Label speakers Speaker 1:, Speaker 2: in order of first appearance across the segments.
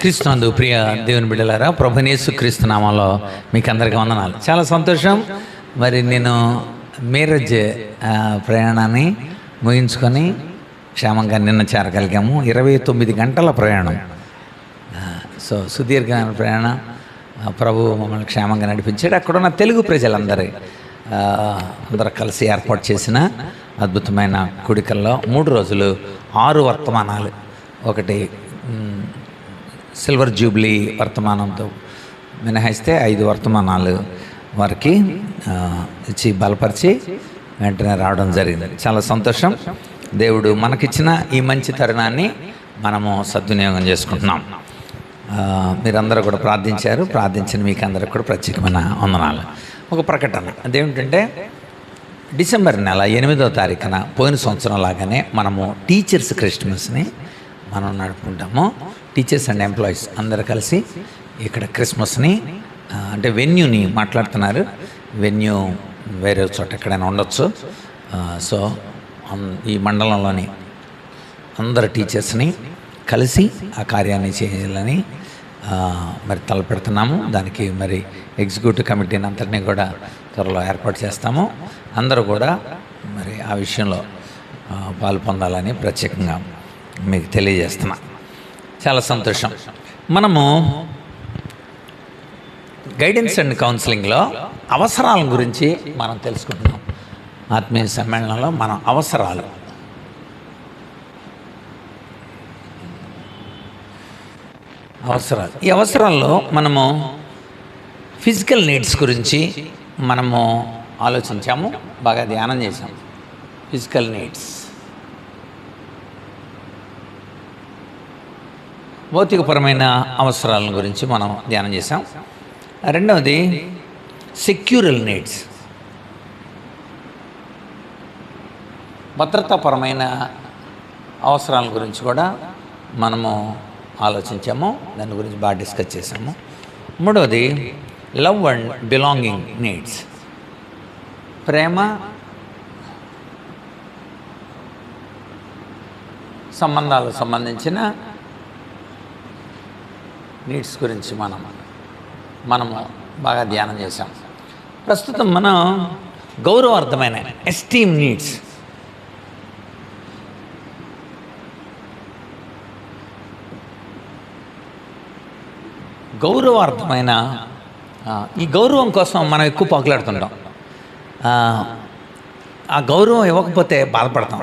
Speaker 1: క్రీస్తునందు ప్రియ దేవుని బిడ్డలారా, ప్రభువైన యేసు క్రీస్తు నామములో మీకు అందరికీ వందనాలు. చాలా సంతోషం. మరి నేను మీరజ్ ప్రయాణాన్ని ముగించుకొని క్షేమంగా నిన్న చేరగలిగాము. 29 గంటల ప్రయాణం. సో సుదీర్ఘమైన ప్రయాణం. ప్రభు మమ్మల్ని క్షేమంగా నడిపించాడు. అక్కడున్న తెలుగు ప్రజలందరూ కలిసి ఏర్పాటు చేసిన అద్భుతమైన కూడికల్లో 3 రోజులు 6 వర్తమానాలు, ఒకటి సిల్వర్ జూబ్లీ వర్తమానంతో మినహాయిస్తే 5 వర్తమానాలు వారికి ఇచ్చి బలపరిచి వెంటనే రావడం జరిగింది. చాలా సంతోషం. దేవుడు మనకిచ్చిన ఈ మంచి తరుణాన్ని మనము సద్వినియోగం చేసుకుంటున్నాం. మీరందరూ కూడా ప్రార్థించారు. ప్రార్థించిన మీకు అందరికి కూడా ప్రత్యేకమైన వందనాలు. ఒక ప్రకటన అదేమిటంటే, డిసెంబర్ నెల 8వ తారీఖున పోయిన సంవత్సరం లాగానే మనము టీచర్స్ క్రిస్మస్ని మనం నడుపుకుంటాము. టీచర్స్ అండ్ ఎంప్లాయీస్ అందరూ కలిసి ఇక్కడ క్రిస్మస్ని అంటే వెన్యూని మాట్లాడుతున్నారు. వెన్యూ వేరే చోట ఎక్కడైనా ఉండొచ్చు. సో ఈ మండలంలోని అందరు టీచర్స్ని కలిసి ఆ కార్యాన్ని చేయాలని మరి తలపెడుతున్నాము. దానికి మరి ఎగ్జిక్యూటివ్ కమిటీని అంతటినీ కూడా త్వరలో ఏర్పాటు చేస్తాము. అందరూ కూడా మరి ఆ విషయంలో పాలు పొందాలని ప్రత్యేకంగా మీకు తెలియజేస్తున్నా. చాలా సంతోషం. మనము గైడెన్స్ అండ్ కౌన్సిలింగ్లో అవసరాల గురించి మనం తెలుసుకుంటున్నాం. ఆత్మీయ సమ్మేళనంలో మనం అవసరాలు ఈ అవసరాల్లో మనము ఫిజికల్ నీడ్స్ గురించి మనము ఆలోచించాము, బాగా ధ్యానం చేసాము. ఫిజికల్ నీడ్స్, భౌతికపరమైన అవసరాల గురించి మనం ధ్యానం చేసాం. రెండవది సెక్యూరల్ నీడ్స్, భద్రతాపరమైన అవసరాల గురించి కూడా మనము ఆలోచించాము. దాని గురించి బాగా డిస్కస్ చేసాము. మూడవది లవ్ అండ్ బిలాంగింగ్ నీడ్స్, ప్రేమ సంబంధాలకు సంబంధించిన నీడ్స్ గురించి మనము బాగా ధ్యానం చేసాం. ప్రస్తుతం మనం గౌరవార్థమైన ఎస్టీమ్ నీడ్స్, గౌరవార్థమైన ఈ గౌరవం కోసం మనం ఎక్కువ పాకులాడుతుంటాం. ఆ గౌరవం ఇవ్వకపోతే బాధపడతాం.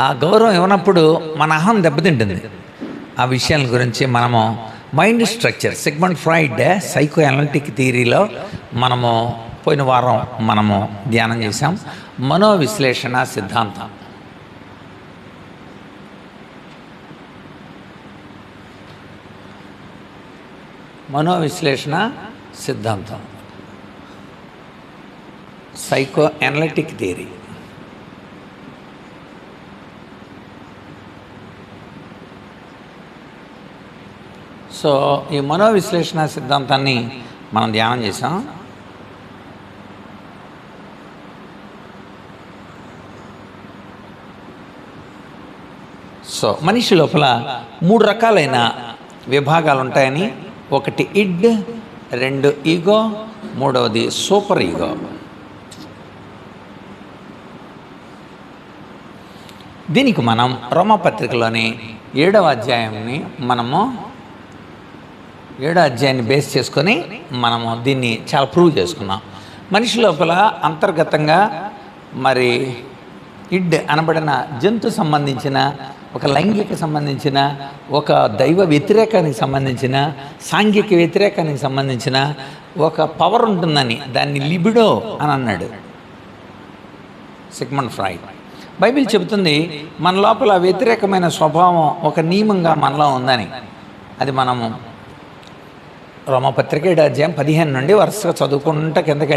Speaker 1: ఆ గౌరవం ఇవ్వనప్పుడు మన అహం దెబ్బతింటుంది. ఆ విషయాల గురించి మనము mind structure, Sigmund Freud psychoanalytic థియరీలో మనము పోయిన వారం మనము ధ్యానం చేసాం. మనోవిశ్లేషణ సిద్ధాంతం, మనోవిశ్లేషణ సిద్ధాంతం, సైకో అనలిటిక్ థియరీ. సో ఈ మనోవిశ్లేషణ సిద్ధాంతాన్ని మనం ధ్యానం చేసాం. సో మనిషి లోపల 3 రకాలైన విభాగాలు ఉంటాయని, ఒకటి ఇడ్, 2 ఈగో, 3వది సూపర్ ఈగో. దీనికి మనం రోమాపత్రికలోని 7వ అధ్యాయాన్ని మనము 7వ అధ్యాయాన్ని బేస్ చేసుకొని మనము దీన్ని చాలా ప్రూవ్ చేసుకున్నాం. మనిషి లోపల అంతర్గతంగా మరి ఇడ్ అనబడిన జంతు సంబంధించిన, ఒక లైంగిక సంబంధించిన, ఒక దైవ వ్యతిరేకానికి సంబంధించిన, సాంఘిక వ్యతిరేకానికి సంబంధించిన ఒక పవర్ ఉంటుందని, దాన్ని లిబిడో అని అన్నాడు సిగ్మండ్ ఫ్రాయిడ్. బైబిల్ చెబుతుంది మన లోపల వ్యతిరేకమైన స్వభావం ఒక నియమంగా మనలో ఉందని. అది మనము రోమపత్రిక 7వ అధ్యాయం 15 నుండి వరుసగా చదువుకుంటూ కిందకి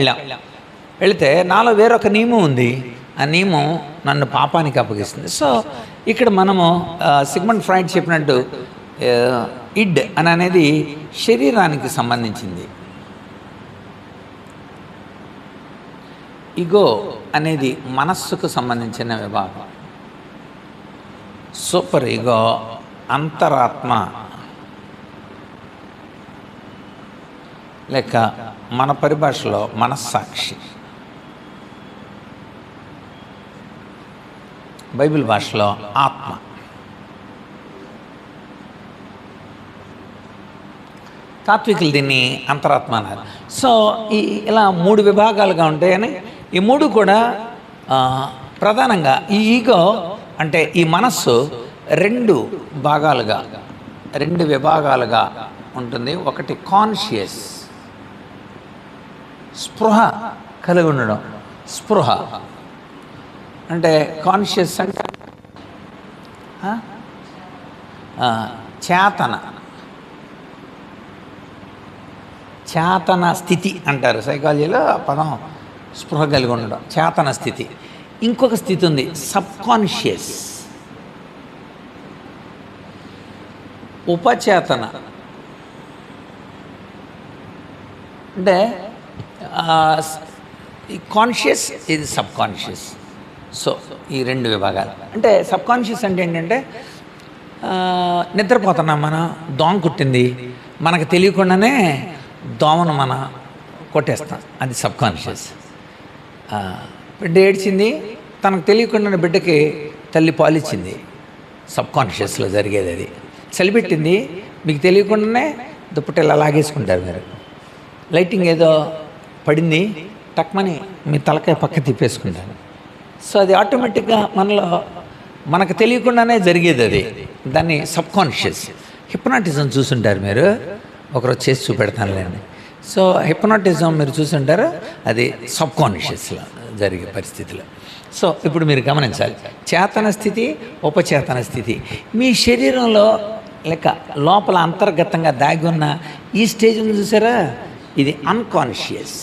Speaker 1: వెళితే నాలో వేరొక నియమం ఉంది. ఆ నియమం నన్ను పాపానికి అప్పగిస్తుంది. సో ఇక్కడ మనము సిగ్మండ్ ఫ్రాయిడ్ చెప్పినట్టు ఇడ్ అనేది శరీరానికి సంబంధించింది, ఈగో అనేది మనస్సుకు సంబంధించిన విభాగం, సూపర్ ఈగో అంతరాత్మ లేక మన పరిభాషలో మనస్సాక్షి, బైబిల్ భాషలో ఆత్మ. తాత్వికులు దీన్ని అంతరాత్మ అన్నారు. సో ఇలా 3 విభాగాలుగా ఉంటాయని, ఈ 3 కూడా ప్రధానంగా ఈ ఈగో అంటే ఈ మనస్సు 2 విభాగాలుగా ఉంటుంది. ఒకటి కాన్షియస్, స్పృహ కలిగి ఉండడం. స్పృహ అంటే కాన్షియస్ అంటే చేతన స్థితి అంటారు సైకాలజీలో. ఆ పదం స్పృహ కలిగి ఉండడం, చేతన స్థితి. ఇంకొక స్థితి ఉంది, సబ్ కాన్షియస్, ఉపచేతన. అంటే కాన్షియస్, ఇది సబ్ కాన్షియస్. సో ఈ 2 విభాగాలు. అంటే సబ్ కాన్షియస్ అంటే ఏంటంటే నిద్రపోతున్నాం, మనం దోమ కుట్టింది, మనకు తెలియకుండానే దోమను మనం కొట్టేస్తాం, అది సబ్ కాన్షియస్. బిడ్డ ఏడ్చింది, తనకు తెలియకుండానే బిడ్డకి తల్లి పాలిచ్చింది, సబ్ కాన్షియస్లో జరిగేది అది. చలిపెట్టింది, మీకు తెలియకుండానే దుప్పటి ఇలా లాగేసుకుంటారు మీరు. లైటింగ్ ఏదో పడింది, టక్మని మీ తలకాయ పక్క తిప్పేసుకుంటారు. సో అది ఆటోమేటిక్గా మనకు తెలియకుండానే జరిగేది అది, దాన్ని సబ్ కాన్షియస్. హిప్నాటిజం చూసుంటారు మీరు, ఒకరోజు చేసి చూపెడతానులేండి. సో హిప్నాటిజం మీరు చూసుంటారు, అది సబ్ కాన్షియస్లో జరిగే పరిస్థితులు. సో ఇప్పుడు మీరు గమనించాలి, చేతన స్థితి, ఉపచేతన స్థితి. మీ శరీరంలో లేక లోపల అంతర్గతంగా దాగి ఉన్న ఈ స్టేజ్ని చూసారా, ఇది అన్కాన్షియస్,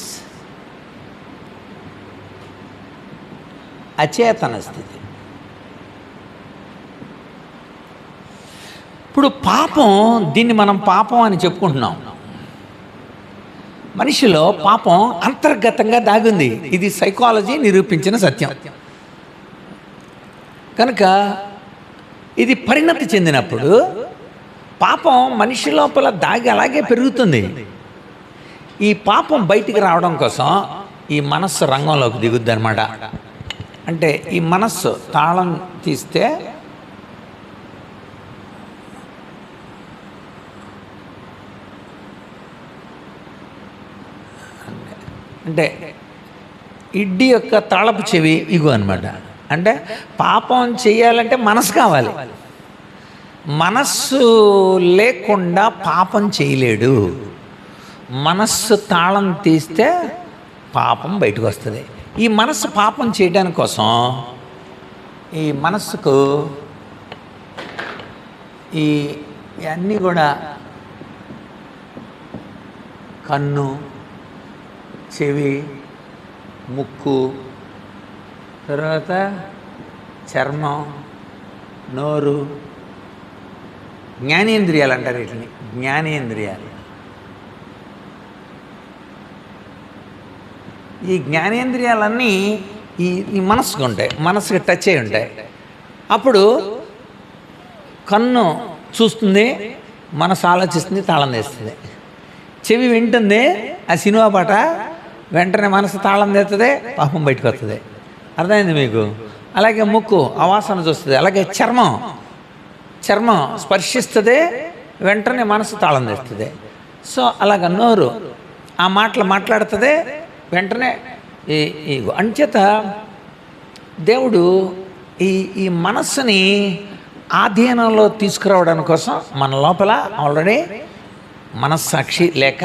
Speaker 1: అచేతన స్థితి. ఇప్పుడు పాపం, దీన్ని మనం పాపం అని చెప్పుకుంటున్నాం. మనిషిలో పాపం అంతర్గతంగా దాగుంది, ఇది సైకాలజీ నిరూపించిన సత్యం. కనుక ఇది పరిణతి చెందినప్పుడు పాపం మనిషి లోపల దాగి అలాగే పెరుగుతుంది. ఈ పాపం బయటికి రావడం కోసం ఈ మనస్సు రంగంలోకి దిగుద్ది అనమాట. అంటే ఈ మనస్సు తాళం తీస్తే అంటే ఇడ్డీ యొక్క తాళపు చెవి ఇగో అనమాట. అంటే పాపం చేయాలంటే మనసు కావాలి, మనస్సు లేకుండా పాపం చేయలేడు. మనస్సు తాళం తీస్తే పాపం బయటకు వస్తుంది. ఈ మనస్సు పాపం చేయడానికి కోసం ఈ మనస్సుకు ఇవన్నీ కూడా కన్ను, చెవి, ముక్కు, తర్వాత చర్మం, నోరు, జ్ఞానేంద్రియాలు అంటారు వీటిని, జ్ఞానేంద్రియాలు. ఈ జ్ఞానేంద్రియాలన్నీ ఈ మనసుకు ఉంటాయి, మనసుకి టచ్ అయి ఉంటాయి. అప్పుడు కన్ను చూస్తుంది, మనసు ఆలోచిస్తుంది, తాళం తీస్తుంది. చెవి వింటుంది, ఆ సినిమా పాట, వెంటనే మనసు తాళం తీస్తుంది, పాపం బయటకు వస్తుంది. అర్థమైంది మీకు? అలాగే ముక్కు ఆ వాసన చూస్తుంది. అలాగే చర్మం స్పర్శిస్తుంది, వెంటనే మనసు తాళం తీస్తుంది. సో అలాగ నోరు ఆ మాటలు మాట్లాడుతుంది, వెంటనే ఈ అంచేత దేవుడు ఈ మనస్సుని ఆధీనంలో తీసుకురావడానికి కోసం మన లోపల ఆల్రెడీ మనస్సాక్షి లేక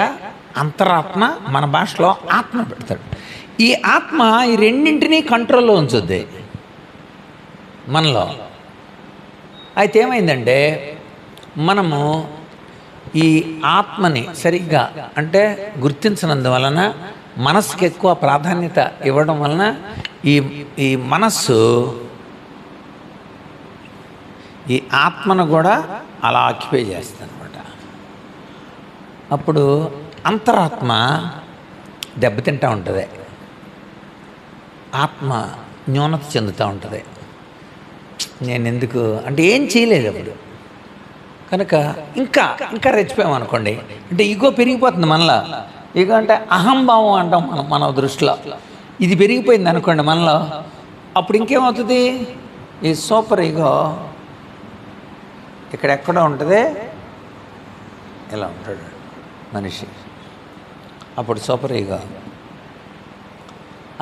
Speaker 1: అంతరాత్మ, మన భాషలో ఆత్మ పెడతాడు. ఈ ఆత్మ ఈ రెండింటినీ కంట్రోల్లో ఉంచుద్ది మనలో. అయితే ఏమైందంటే మనము ఈ ఆత్మని సరిగ్గా అంటే గుర్తించినందువలన, మనస్సుకి ఎక్కువ ప్రాధాన్యత ఇవ్వడం వలన ఈ మనస్సు ఈ ఆత్మను కూడా అలా ఆక్యుపై చేస్తుంది అనమాట. అప్పుడు అంతరాత్మ దెబ్బతింటూ ఉంటుంది, ఆత్మ న్యూనత చెందుతూ ఉంటుంది. నేను ఎందుకు అంటే ఏం చేయలేదు అప్పుడు. కనుక ఇంకా రెచ్చిపోయామనుకోండి, అంటే ఈగో పెరిగిపోతుంది మనలో. ఇక అంటే అహంభావం అంటాం మన దృష్టిలో. ఇది పెరిగిపోయింది అనుకోండి మనలో, అప్పుడు ఇంకేమవుతుంది? ఈ సూపర్ ఈగో ఇక్కడెక్కడ ఉంటుంది, ఇలా ఉంటాడు మనిషి. అప్పుడు సూపర్ ఈగో.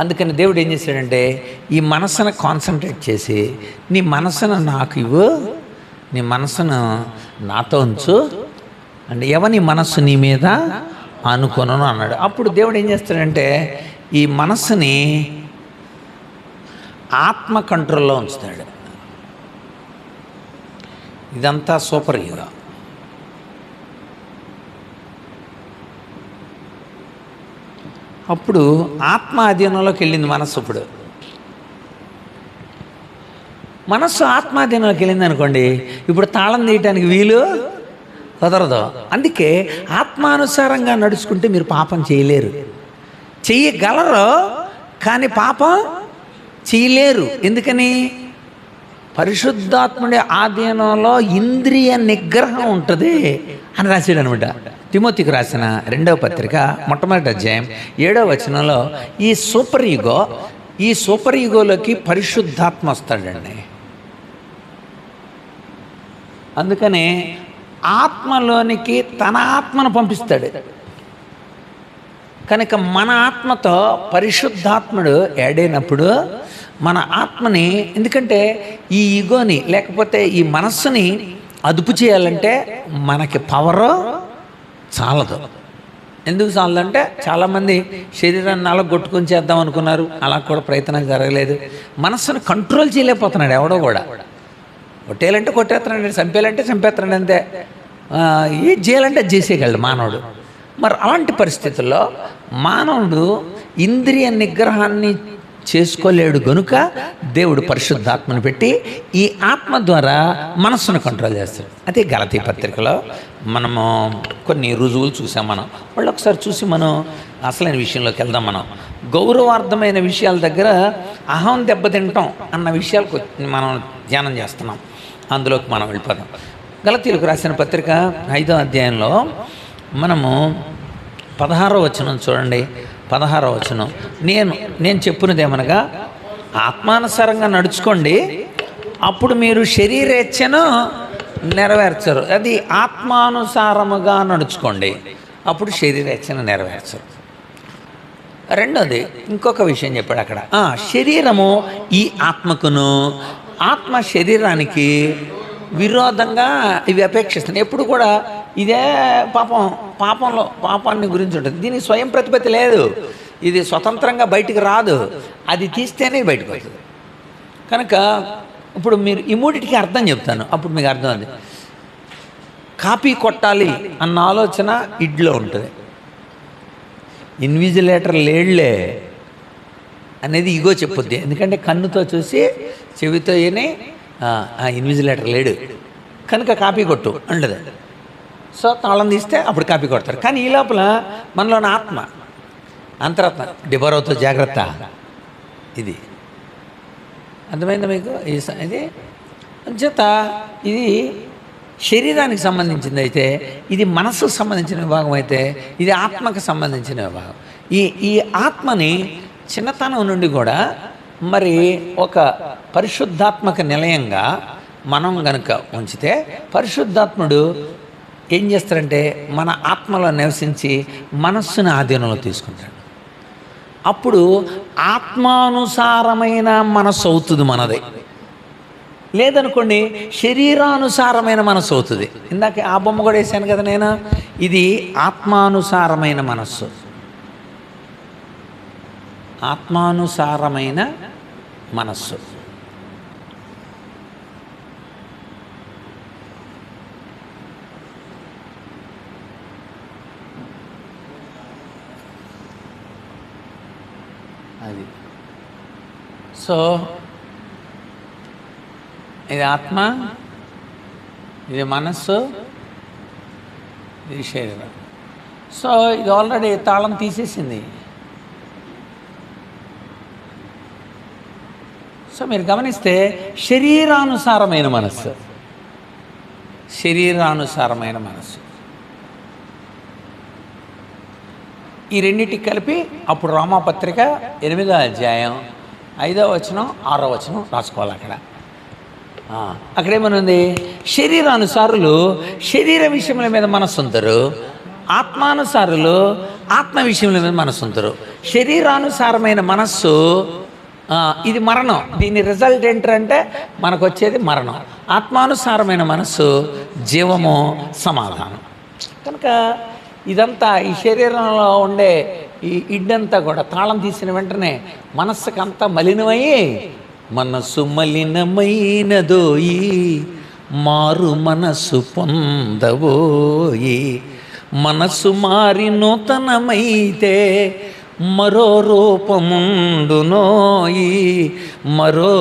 Speaker 1: అందుకని దేవుడు ఏం చేశాడంటే ఈ మనసును కాన్సన్ట్రేట్ చేసి, నీ మనసును నాకు ఇవ్వు, నీ మనసును నాతో ఉంచు అంటే, ఎవని మనస్సు నీ మీద అనుకొనను అన్నాడు. అప్పుడు దేవుడు ఏం చేస్తాడంటే ఈ మనస్సుని ఆత్మ కంట్రోల్లో ఉంచుతాడు. ఇదంతా సూపర్ ఈగో. అప్పుడు ఆత్మ అధీనంలోకి వెళ్ళింది మనస్సు. ఇప్పుడు మనస్సు ఆత్మాధీనంలోకి వెళ్ళింది అనుకోండి, ఇప్పుడు తాళం తీయటానికి వీలు కుదరదు. అందుకే ఆత్మానుసారంగా నడుచుకుంటే మీరు పాపం చేయలేరు. చెయ్యగలరు కానీ పాపం చేయలేరు. ఎందుకని? పరిశుద్ధాత్ముడి ఆధీనంలో ఇంద్రియ నిగ్రహం ఉంటుంది అని రాశాడు అనమాట. తిమోతికి రాసిన 2వ పత్రిక మొట్టమొదటి అధ్యాయం 7వ వచనంలో ఈ సూపర్ ఈగోలోకి పరిశుద్ధాత్మ వస్తాడండి. అందుకనే ఆత్మలోనికి తన ఆత్మను పంపిస్తాడు. కనుక మన ఆత్మతో పరిశుద్ధాత్ముడు యాడ్ అయినప్పుడు మన ఆత్మని, ఎందుకంటే ఈ ఈగోని లేకపోతే ఈ మనస్సుని అదుపు చేయాలంటే మనకి పవరు చాలదు. ఎందుకు చాలదంటే చాలామంది శరీరాన్ని నలగొట్టుకొని చేద్దాం అనుకున్నారు, అలా కూడా ప్రయత్నం జరగలేదు. మనస్సును కంట్రోల్ చేయలేకపోతున్నాడు ఎవడో కూడా. కొట్టేయాలంటే కొట్టేస్తున్నాడు, చంపేయాలంటే చంపేస్తున్నాడు, అంతే. ఏది చేయాలంటే అది చేసేయగలడు మానవుడు. మరి అలాంటి పరిస్థితుల్లో మానవుడు ఇంద్రియ నిగ్రహాన్ని చేసుకోలేడు గనుక దేవుడు పరిశుద్ధాత్మను పెట్టి ఈ ఆత్మ ద్వారా మనస్సును కంట్రోల్ చేస్తాడు. అదే గలతీ పత్రికలో మనము కొన్ని రుజువులు చూసాం. వాళ్ళు ఒకసారి చూసి మనం అసలైన విషయంలోకి వెళ్దాం. గౌరవార్థమైన విషయాల దగ్గర అహం దెబ్బతింటాం అన్న విషయాలకు మనం ధ్యానం చేస్తున్నాం. అందులోకి మనం వెళ్ళిపోదాం. గలతీలకు రాసిన పత్రిక 5వ అధ్యాయంలో మనము 16వ వచనం చూడండి. 16వ వచనం, నేను చెప్పున్నదేమనగా ఆత్మానుసారంగా నడుచుకోండి, అప్పుడు మీరు శరీరేచ్ఛను నెరవేర్చరు. అది ఆత్మానుసారముగా నడుచుకోండి, అప్పుడు శరీరేచ్ఛను నెరవేర్చరు. రెండోది ఇంకొక విషయం చెప్పాడు అక్కడ. శరీరము ఈ ఆత్మకును, ఆత్మ శరీరానికి విరోధంగా ఇవి అపేక్షిస్తున్నాయి. ఎప్పుడు కూడా ఇదే పాపాన్ని గురించి ఉంటుంది. దీనికి స్వయం ప్రతిపత్తి లేదు, ఇది స్వతంత్రంగా బయటికి రాదు, అది తీస్తేనే బయటకు వస్తుంది. కనుక ఇప్పుడు మీరు ఈ మూడిటికి అర్థం చెప్తాను, అప్పుడు మీకు అర్థం అవుతుంది. కాపీ కొట్టాలి అన్న ఆలోచన ఇడ్లో ఉంటుంది, ఇన్విజిలేటర్ లేడ్లే అనేది ఈగో చెప్పుద్ది. ఎందుకంటే కన్నుతో చూసి చెవితో ఏనే ఇన్విజిలేటర్ లేడు కనుక కాపీ కొట్టు అంటది. సో తాళం తీస్తే అప్పుడు కాపీ కొడతారు. కానీ ఈ లోపల మనలోని ఆత్మ, అంతరాత్మ డిబరోతో జాగ్రత్త, ఇది అర్థమైందా మీకు? ఇది అంచేత ఇది శరీరానికి సంబంధించింది అయితే, ఇది మనస్సుకు సంబంధించిన విభాగం అయితే, ఇది ఆత్మకు సంబంధించిన విభాగం. ఈ ఆత్మని చిన్నతనం నుండి కూడా మరి ఒక పరిశుద్ధాత్మక నిలయంగా మనం గనుక ఉంచితే, పరిశుద్ధాత్ముడు ఏం చేస్తారంటే మన ఆత్మలో నివసించి మనస్సుని ఆధీనంలో తీసుకుంటాడు. అప్పుడు ఆత్మానుసారమైన మనస్సు అవుతుంది మనది. లేదనుకోండి శరీరానుసారమైన మనస్సు అవుతుంది. ఇందాక ఆ బొమ్మ కూడా వేసాను కదా నేను, ఇది ఆత్మానుసారమైన మనస్సు. ఆత్మానుసారమైన మనస్సు. అది సో ఇది ఆత్మ, ఇది మనస్సు, ఇది శరీరం. సో ఇది ఆల్రెడీ తాళం తీసేసింది. సో మీరు గమనిస్తే శరీరానుసారమైన మనస్సు, శరీరానుసారమైన మనస్సు. ఈ రెండింటికి కలిపి అప్పుడు రోమాపత్రిక 8వ అధ్యాయం 5వ వచనం 6వ వచనం రాసుకోవాలి. అక్కడేమనుంది, శరీరానుసారులు శరీర విషయముల మీద మనస్సు ఉంటారు, ఆత్మానుసారులు ఆత్మ విషయముల మీద మనస్సు ఉంటారు. శరీరానుసారమైన మనస్సు ఇది మరణం, దీని రిజల్ట్ ఏంటంటే మనకు వచ్చేది మరణం. ఆత్మానుసారమైన మనస్సు జీవము, సమాధానం. కనుక ఇదంతా ఈ శరీరంలో ఉండే ఈ ఇడ్డంతా కూడా తాళం తీసిన వెంటనే మనస్సుకంతా మలినమయ్యి, మనస్సు మలినమైనదోయి మారు మనస్సు పొందవోయి, మనస్సు మారి నూతనమైతే మరో రూపముండునోయి, మరో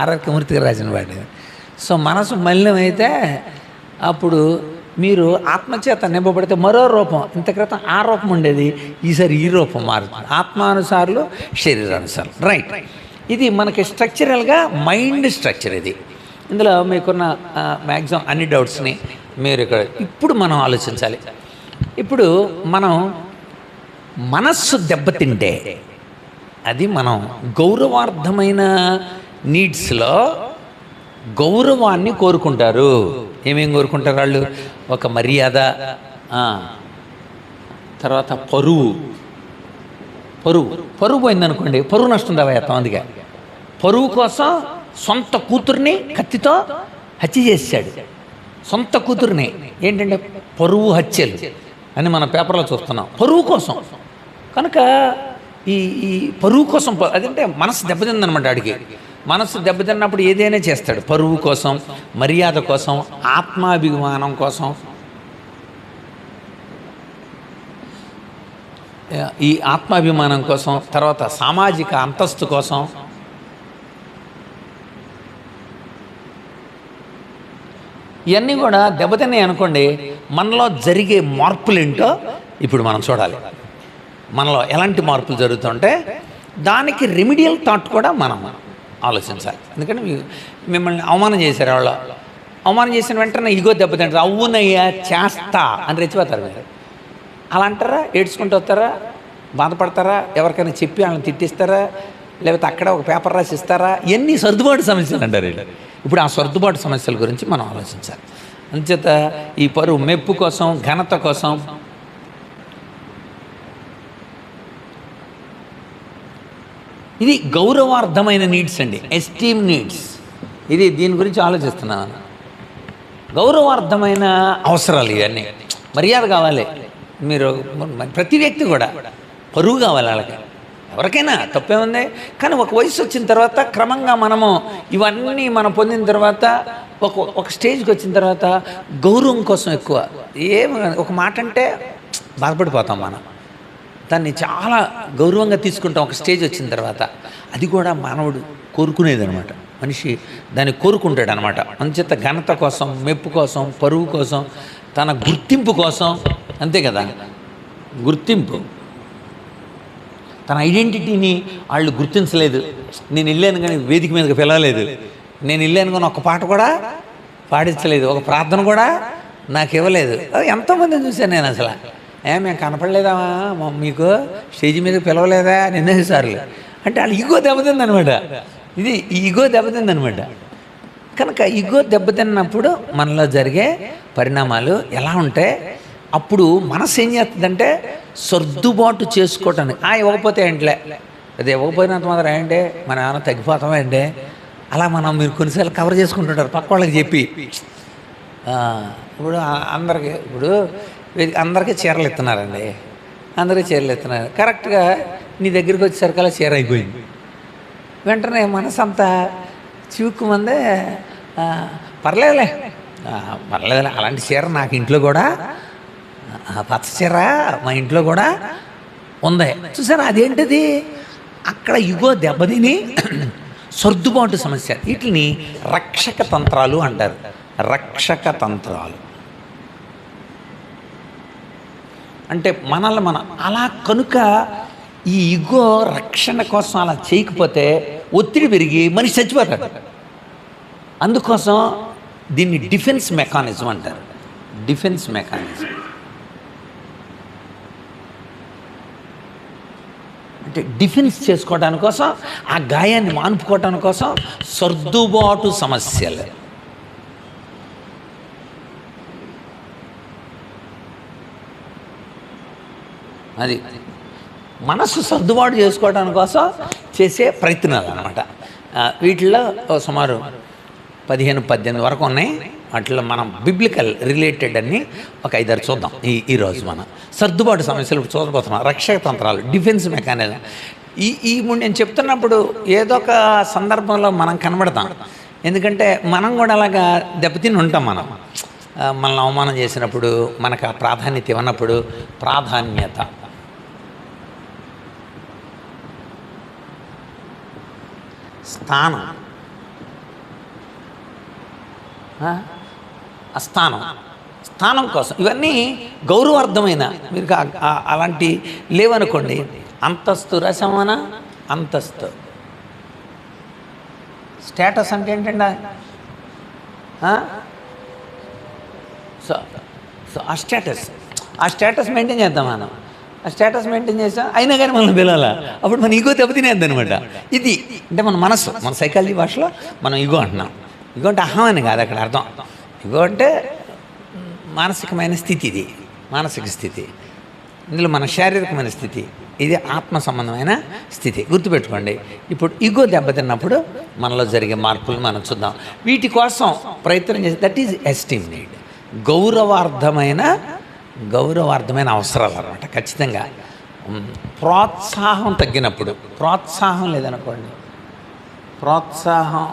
Speaker 1: అరకమూర్తిగా రాసిన వాడు. సో మనసు మలినమైతే అప్పుడు మీరు ఆత్మచేత నింపబడితే మరో రూపం, ఇంత క్రితం ఆ రూపం ఉండేది, ఈసారి ఈ రూపం మారుతుంది. ఆత్మానుసారులు శరీరానుసారులు. రైట్, ఇది మనకి స్ట్రక్చరల్గా మైండ్ స్ట్రక్చర్. ఇది ఇందులో మీకున్న మ్యాక్సిమం అన్ని డౌట్స్ని మీరు ఇక్కడ ఇప్పుడు మనం ఆలోచించాలి. ఇప్పుడు మనం మనస్సు దెబ్బతింటే అది మనం గౌరవార్థమైన నీడ్స్లో గౌరవాన్ని కోరుకుంటారు. ఏమేం కోరుకుంటారు వాళ్ళు? ఒక మర్యాద, తర్వాత పరువు పోయిందనుకోండి, పరువు నష్టం రావేస్తాం. అందుకే పరువు కోసం సొంత కూతుర్ని కత్తితో హత్య చేశాడు. సొంత కూతుర్ని ఏంటంటే పరువు హత్యలు అని మనం పేపర్లో చూస్తున్నాం. పరువు కోసం. కనుక ఈ పరువు కోసం, అదంటే మనసు దెబ్బతిందనమాట. ఆడికి మనసు దెబ్బతిన్నప్పుడు ఏదైనా చేస్తాడు. పరువు కోసం, మర్యాద కోసం, ఆత్మాభిమానం కోసం, ఈ ఆత్మాభిమానం కోసం, తర్వాత సామాజిక అంతస్తు కోసం, ఇవన్నీ కూడా దెబ్బతిన్నాయి అనుకోండి. మనలో జరిగే మార్పులేంటో ఇప్పుడు మనం చూడాలి. మనలో ఎలాంటి మార్పులు జరుగుతుంటే దానికి రెమిడియల్ థాట్ కూడా మనం ఆలోచించాలి. ఎందుకంటే మిమ్మల్ని అవమానం చేశారు, వాళ్ళు అవమానం చేసిన వెంటనే ఇగో దెబ్బతింటారు. అవునయ్యా చేస్తా అని రెచ్చిపోతారు. మీరు అలా అంటారా? ఏడ్చుకుంటూ వస్తారా? బాధపడతారా? ఎవరికైనా చెప్పి వాళ్ళని తిట్టిస్తారా? లేకపోతే అక్కడ ఒక పేపర్ రాసి ఇస్తారా? ఇవన్నీ సర్దుబాటు సమస్యలు అంటారు. ఇప్పుడు ఆ సర్దుబాటు సమస్యల గురించి మనం ఆలోచించాలి. అంచేత ఈ పరువు, మెప్పు కోసం, ఘనత కోసం, ఇది గౌరవార్థమైన నీడ్స్ అండి, ఎస్టీమ్ నీడ్స్. ఇది దీని గురించి ఆలోచిస్తున్నాను. గౌరవార్థమైన అవసరాలు ఇవన్నీ. మర్యాద కావాలి. మీరు ప్రతి వ్యక్తి కూడా పరువు కావాలి వాళ్ళకి. ఎవరికైనా తప్పేముంది. కానీ ఒక వయసు వచ్చిన తర్వాత క్రమంగా మనము ఇవన్నీ మనం పొందిన తర్వాత ఒక స్టేజ్కి వచ్చిన తర్వాత గౌరవం కోసం ఎక్కువ ఒక మాట అంటే బాధపడిపోతాం మనం. దాన్ని చాలా గౌరవంగా తీసుకుంటాం ఒక స్టేజ్ వచ్చిన తర్వాత. అది కూడా మానవుడు కోరుకునేది అనమాట. మనిషి దాన్ని కోరుకుంటాడు అనమాట. అంచేత ఘనత కోసం, మెప్పు కోసం, పరువు కోసం, తన గుర్తింపు కోసం. అంతే కదా, గుర్తింపు. తన ఐడెంటిటీని వాళ్ళు గుర్తించలేదు. నేను వెళ్ళాను కానీ వేదిక మీదకి పిలవలేదు. నేను వెళ్ళాను కానీ ఒక పాట కూడా పాడించలేదు, ఒక ప్రార్థన కూడా నాకు ఇవ్వలేదు. ఎంతోమందిని చూశాను నేను. అసలు మేము కనపడలేదా మీకు, స్టేజ్ మీద పిలవలేదా నిన్నేసార్లు అంటే వాళ్ళు ఈగో దెబ్బతిందనమాట. ఇది ఈగో దెబ్బతిందనమాట. కనుక ఈగో దెబ్బతిన్నప్పుడు మనలో జరిగే పరిణామాలు ఎలా ఉంటాయి? అప్పుడు మనసు ఏం చేస్తుందంటే సర్దుబాటు చేసుకోవటానికి ఇవ్వకపోతే ఏంటిలే, అది ఇవ్వకపోయినంత మాత్రం ఏంటి మన ఏమైనా తగ్గిపోతామా ఏంటి, అలా మీరు కొన్నిసార్లు కవర్ చేసుకుంటుంటారు పక్క వాళ్ళకి చెప్పి. ఇప్పుడు అందరికీ చీరలు ఇస్తున్నారండి, అందరికీ చీరలు ఇస్తున్నారు. కరెక్ట్గా నీ దగ్గరికి వచ్చేసరికల్లా చీర అయిపోయింది. వెంటనే మనసు అంతా చివుక్కుమందే, పర్లేదులే అలాంటి చీర నాకు ఇంట్లో కూడా, పచ్చ చీర మా ఇంట్లో కూడా ఉంది చూసారా. అదేంటిది? అక్కడ ఇగో దెబ్బతిని సర్దుబాటు సమస్య. వీటిని రక్షక తంత్రాలు అంటారు. రక్షక తంత్రాలు అంటే మనల్ని మనం అలా కనుక ఈ ఇగో రక్షణ కోసం అలా చేయకపోతే ఒత్తిడి పెరిగి మనిషి చచ్చిపోతాడు. అందుకోసం దీన్ని డిఫెన్స్ మెకానిజం అంటారు. డిఫెన్స్ మెకానిజం అంటే డిఫెన్స్ చేసుకోవడానికి కోసం, ఆ గాయాన్ని మానుపుకోవటానికి కోసం సర్దుబాటు సమస్యలు. అది మనసు సర్దుబాటు చేసుకోవడానికి కోసం చేసే ప్రయత్నాలు అన్నమాట. వీటిల్లో సుమారు 15-18 వరకు ఉన్నాయి. వాటిలో మనం బిబ్లికల్ రిలేటెడ్ అన్ని ఒక 5-6 చూద్దాం ఈరోజు. మనం సర్దుబాటు సమస్యలు ఇప్పుడు చూడబోతున్నాం. రక్షక తంత్రాలు, డిఫెన్స్ మెకానిజం. ఈ నేను చెప్తున్నప్పుడు ఏదో ఒక సందర్భంలో మనం కనబడతాం. ఎందుకంటే మనం కూడా అలాగా దెబ్బతిని ఉంటాం. మనల్ని అవమానం చేసినప్పుడు, మనకు ఆ ప్రాధాన్యత ఇవ్వనప్పుడు, ప్రాధాన్యత స్థానం, స్థానం కోసం ఇవన్నీ గౌరవార్థమైన, మీరు అలాంటి లేవనుకోండి. అంతస్తు రసమన అంతస్తు, స్టేటస్ అంటే ఏంటండి? సో ఆ స్టేటస్ మెయింటైన్ చేద్దాం మనం. ఆ స్టేటస్ మెయింటైన్ చేస్తాం, అయినా కానీ మనల్ని పిలవాలా, అప్పుడు మన ఈగో దెబ్బతినేద్ది అనమాట. ఇది అంటే మన మనసు, మన సైకాలజీ భాషలో మనం ఈగో అంటున్నాం. ఈగో అంటే అహం అని కాదు అక్కడ అర్థం. ఈగో అంటే మానసికమైన స్థితి, ఇది మానసిక స్థితి. ఇందులో మన శారీరకమైన స్థితి, ఇది ఆత్మ సంబంధమైన స్థితి. గుర్తుపెట్టుకోండి. ఇప్పుడు ఈగో దెబ్బతిన్నప్పుడు మనలో జరిగే మార్పులు మనం చూద్దాం. వీటి కోసం ప్రయత్నం చేసి, దట్ ఈజ్ ఎస్టీమ్ నీడ్. గౌరవార్థమైన అవసరాలు అన్నమాట. ఖచ్చితంగా ప్రోత్సాహం తగ్గినప్పుడు, ప్రోత్సాహం లేదనుకోండి, ప్రోత్సాహం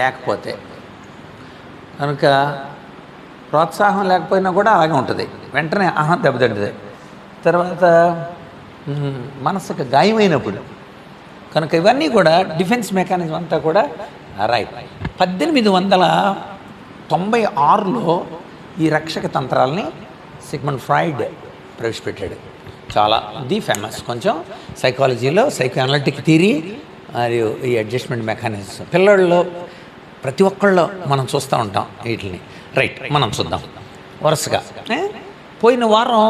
Speaker 1: లేకపోతే కనుక, ప్రోత్సాహం లేకపోయినా కూడా అలాగే ఉంటుంది. వెంటనే అహం దెబ్బతింటుంది. తర్వాత మనసుకు గాయమైనప్పుడు కనుక ఇవన్నీ కూడా డిఫెన్స్ మెకానిజం అంతా కూడా రైట్. 1896లో ఈ రక్షక తంత్రాలని సిగ్మండ్ ఫ్రాయిడ్ ప్రవేశపెట్టాడు. చాలా ఫేమస్ కొంచెం సైకాలజీలో, సైకో అనలిటిక్ థియరీ మరియు ఈ అడ్జస్ట్మెంట్ మెకానిజమ్స్. పిల్లల్లో ప్రతి ఒక్కళ్ళలో మనం చూస్తూ ఉంటాం వీటిని. రైట్, మనం చూద్దాం వరుసగా. పోయిన వారం